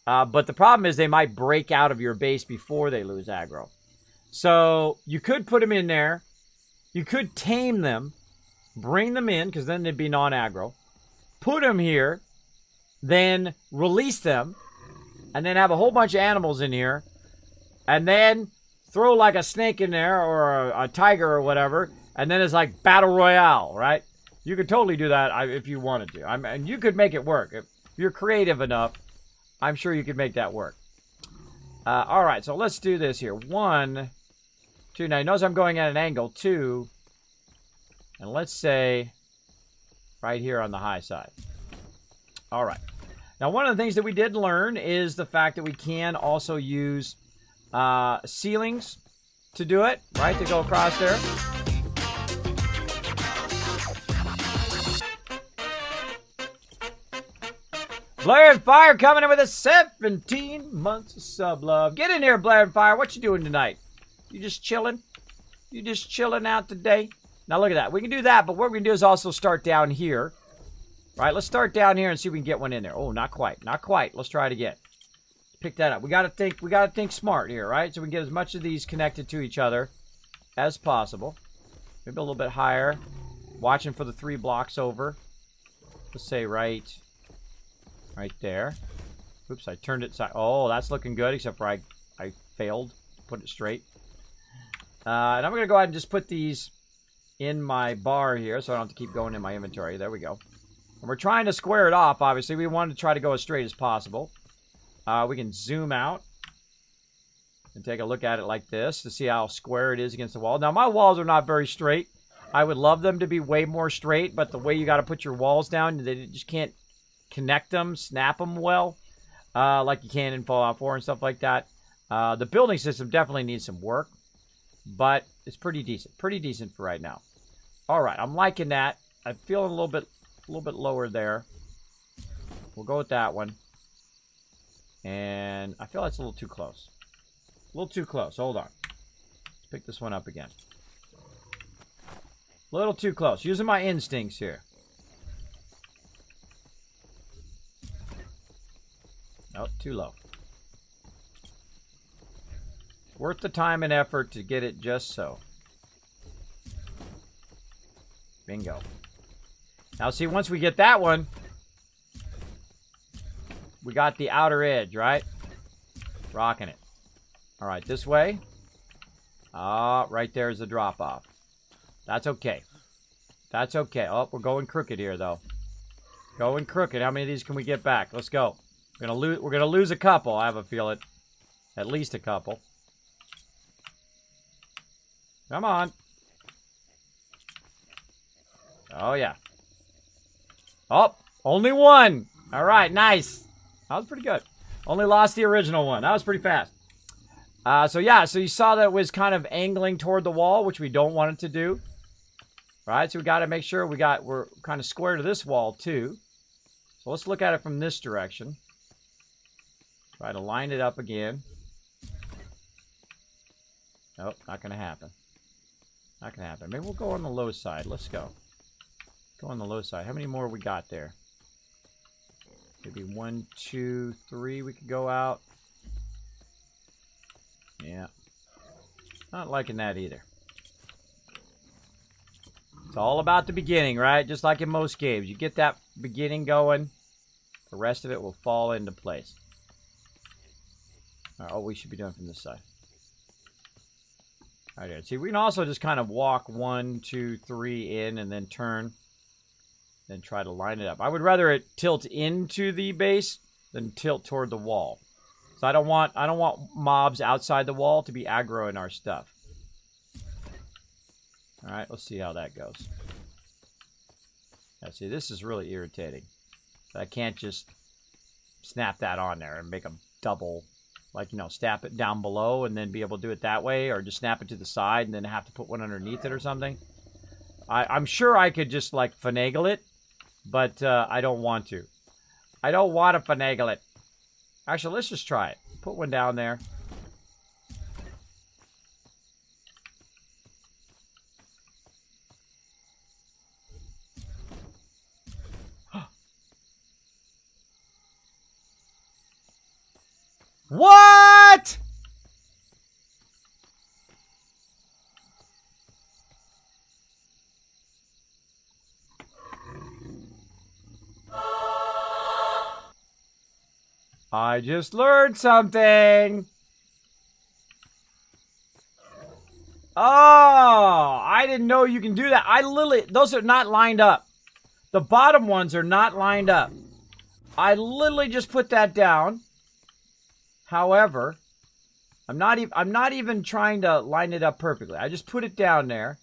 Speaker 1: But the problem is they might break out of your base before they lose aggro. So you could put them in there. You could tame them, bring them in, because then they'd be non-aggro. Put them here, then release them, and then have a whole bunch of animals in here, and then throw like a snake in there or a tiger or whatever, and then it's like battle royale, right? You could totally do that if you wanted to. And you could make it work. If you're creative enough, I'm sure you could make that work. All right, so let's do this here. 1, 2. Now, notice I'm going at an angle. 2. And let's say right here on the high side. All right. Now, one of the things that we did learn is the fact that we can also use ceilings to do it, right? To go across there. Blair and Fire coming in with a 17 months of sub love. Get in here, Blair and Fire. What you doing tonight? You just chilling? You just chilling out today? Now look at that. We can do that, but what we're going to do is also start down here. Right, let's start down here and see if we can get one in there. Oh, not quite. Not quite. Let's try it again. Pick that up. We got to think smart here, right? So we can get as much of these connected to each other as possible. Maybe a little bit higher. Watching for the 3 blocks over. Let's say right there. Oops, I turned it side. Oh, that's looking good, except for I failed to put it straight. And I'm going to go ahead and just put these in my bar here so I don't have to keep going in my inventory. There we go. And we're trying to square it off, obviously. We want to try to go as straight as possible. We can zoom out and take a look at it like this to see how square it is against the wall. Now, my walls are not very straight. I would love them to be way more straight, but the way you got to put your walls down, they just can't connect them, snap them well, like you can in Fallout 4 and stuff like that. The building system definitely needs some work, but it's pretty decent. Pretty decent for right now. All right, I'm liking that. I'm feeling a little bit lower there. We'll go with that one. And I feel that's a little too close. A little too close. Hold on. Let's pick this one up again. A little too close. Using my instincts here. Nope, too low. Worth the time and effort to get it just so. Bingo. Now, see, once we get that one, we got the outer edge, right? Rocking it. All right, this way. Right there is the drop-off. That's okay. That's okay. Oh, we're going crooked here, though. Going crooked. How many of these can we get back? Let's go. We're gonna lose a couple, I have a feeling. At least a couple. Come on. Oh, yeah. Oh, only one. All right, nice. That was pretty good. Only lost the original one. That was pretty fast. So you saw that it was kind of angling toward the wall, which we don't want it to do. Right, so we got to make sure we're kind of square to this wall too. So let's look at it from this direction. Try to line it up again. Nope, not going to happen. Not going to happen. Maybe we'll go on the low side. Let's go. Go on the low side. How many more we got there? Maybe 1, 2, 3 we could go out. Yeah. Not liking that either. It's all about the beginning, right? Just like in most games. You get that beginning going, the rest of it will fall into place. All right, oh, we should be doing from this side. All right, see, we can also just kind of walk 1, 2, 3 in and then turn. Then try to line it up. I would rather it tilt into the base than tilt toward the wall. So I don't want mobs outside the wall to be aggroing our stuff. All right, let's see how that goes. Now, see, this is really irritating. I can't just snap that on there and make a double, like, you know, snap it down below and then be able to do it that way, or just snap it to the side and then have to put one underneath it or something. I'm sure I could just, like, finagle it but I don't want to. I don't want to finagle it. Actually, let's just try it. Put one down there. What? I just learned something. Oh, I didn't know you can do that. Those are not lined up. The bottom ones are not lined up. I literally just put that down. However, I'm not even trying to line it up perfectly. I just put it down there.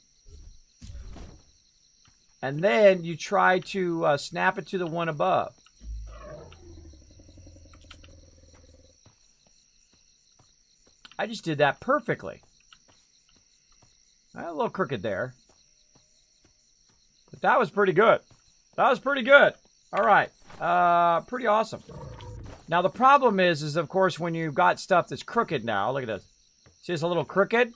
Speaker 1: And then you try to snap it to the one above. I just did that perfectly. A little crooked there. But that was pretty good. That was pretty good. All right. Pretty awesome. Now, the problem is of course, when you've got stuff that's crooked now. Look at this. See, it's a little crooked.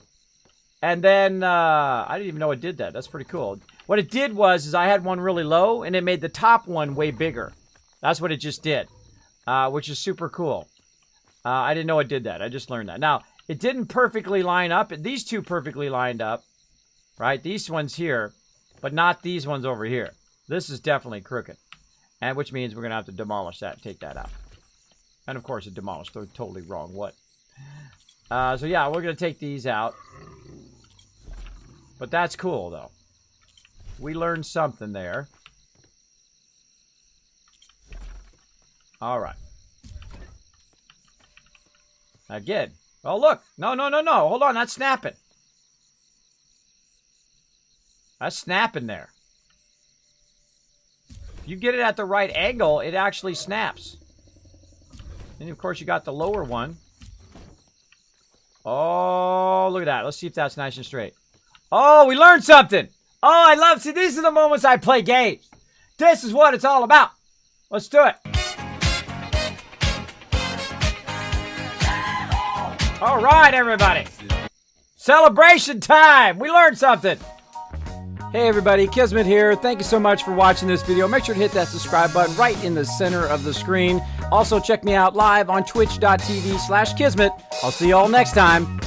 Speaker 1: And then, I didn't even know it did that. That's pretty cool. What it did was I had one really low, and it made the top one way bigger. That's what it just did, which is super cool. I didn't know it did that. I just learned that. Now, it didn't perfectly line up. These two perfectly lined up, right? These ones here, but not these ones over here. This is definitely crooked, and which means we're going to have to demolish that and take that out. And, of course, it demolished the totally wrong one. So, yeah, we're going to take these out. But that's cool, though. We learned something there. All right. Again. Oh, look. No. Hold on. That's snapping. That's snapping there. If you get it at the right angle, it actually snaps. And, of course, you got the lower one. Oh, look at that. Let's see if that's nice and straight. Oh, we learned something. Oh, I love. See, these are the moments I play games. This is what it's all about. Let's do it. All right, everybody. Celebration time. We learned something. Hey, everybody. Kismet here. Thank you so much for watching this video. Make sure to hit that subscribe button right in the center of the screen. Also, check me out live on twitch.tv/Kismet. I'll see you all next time.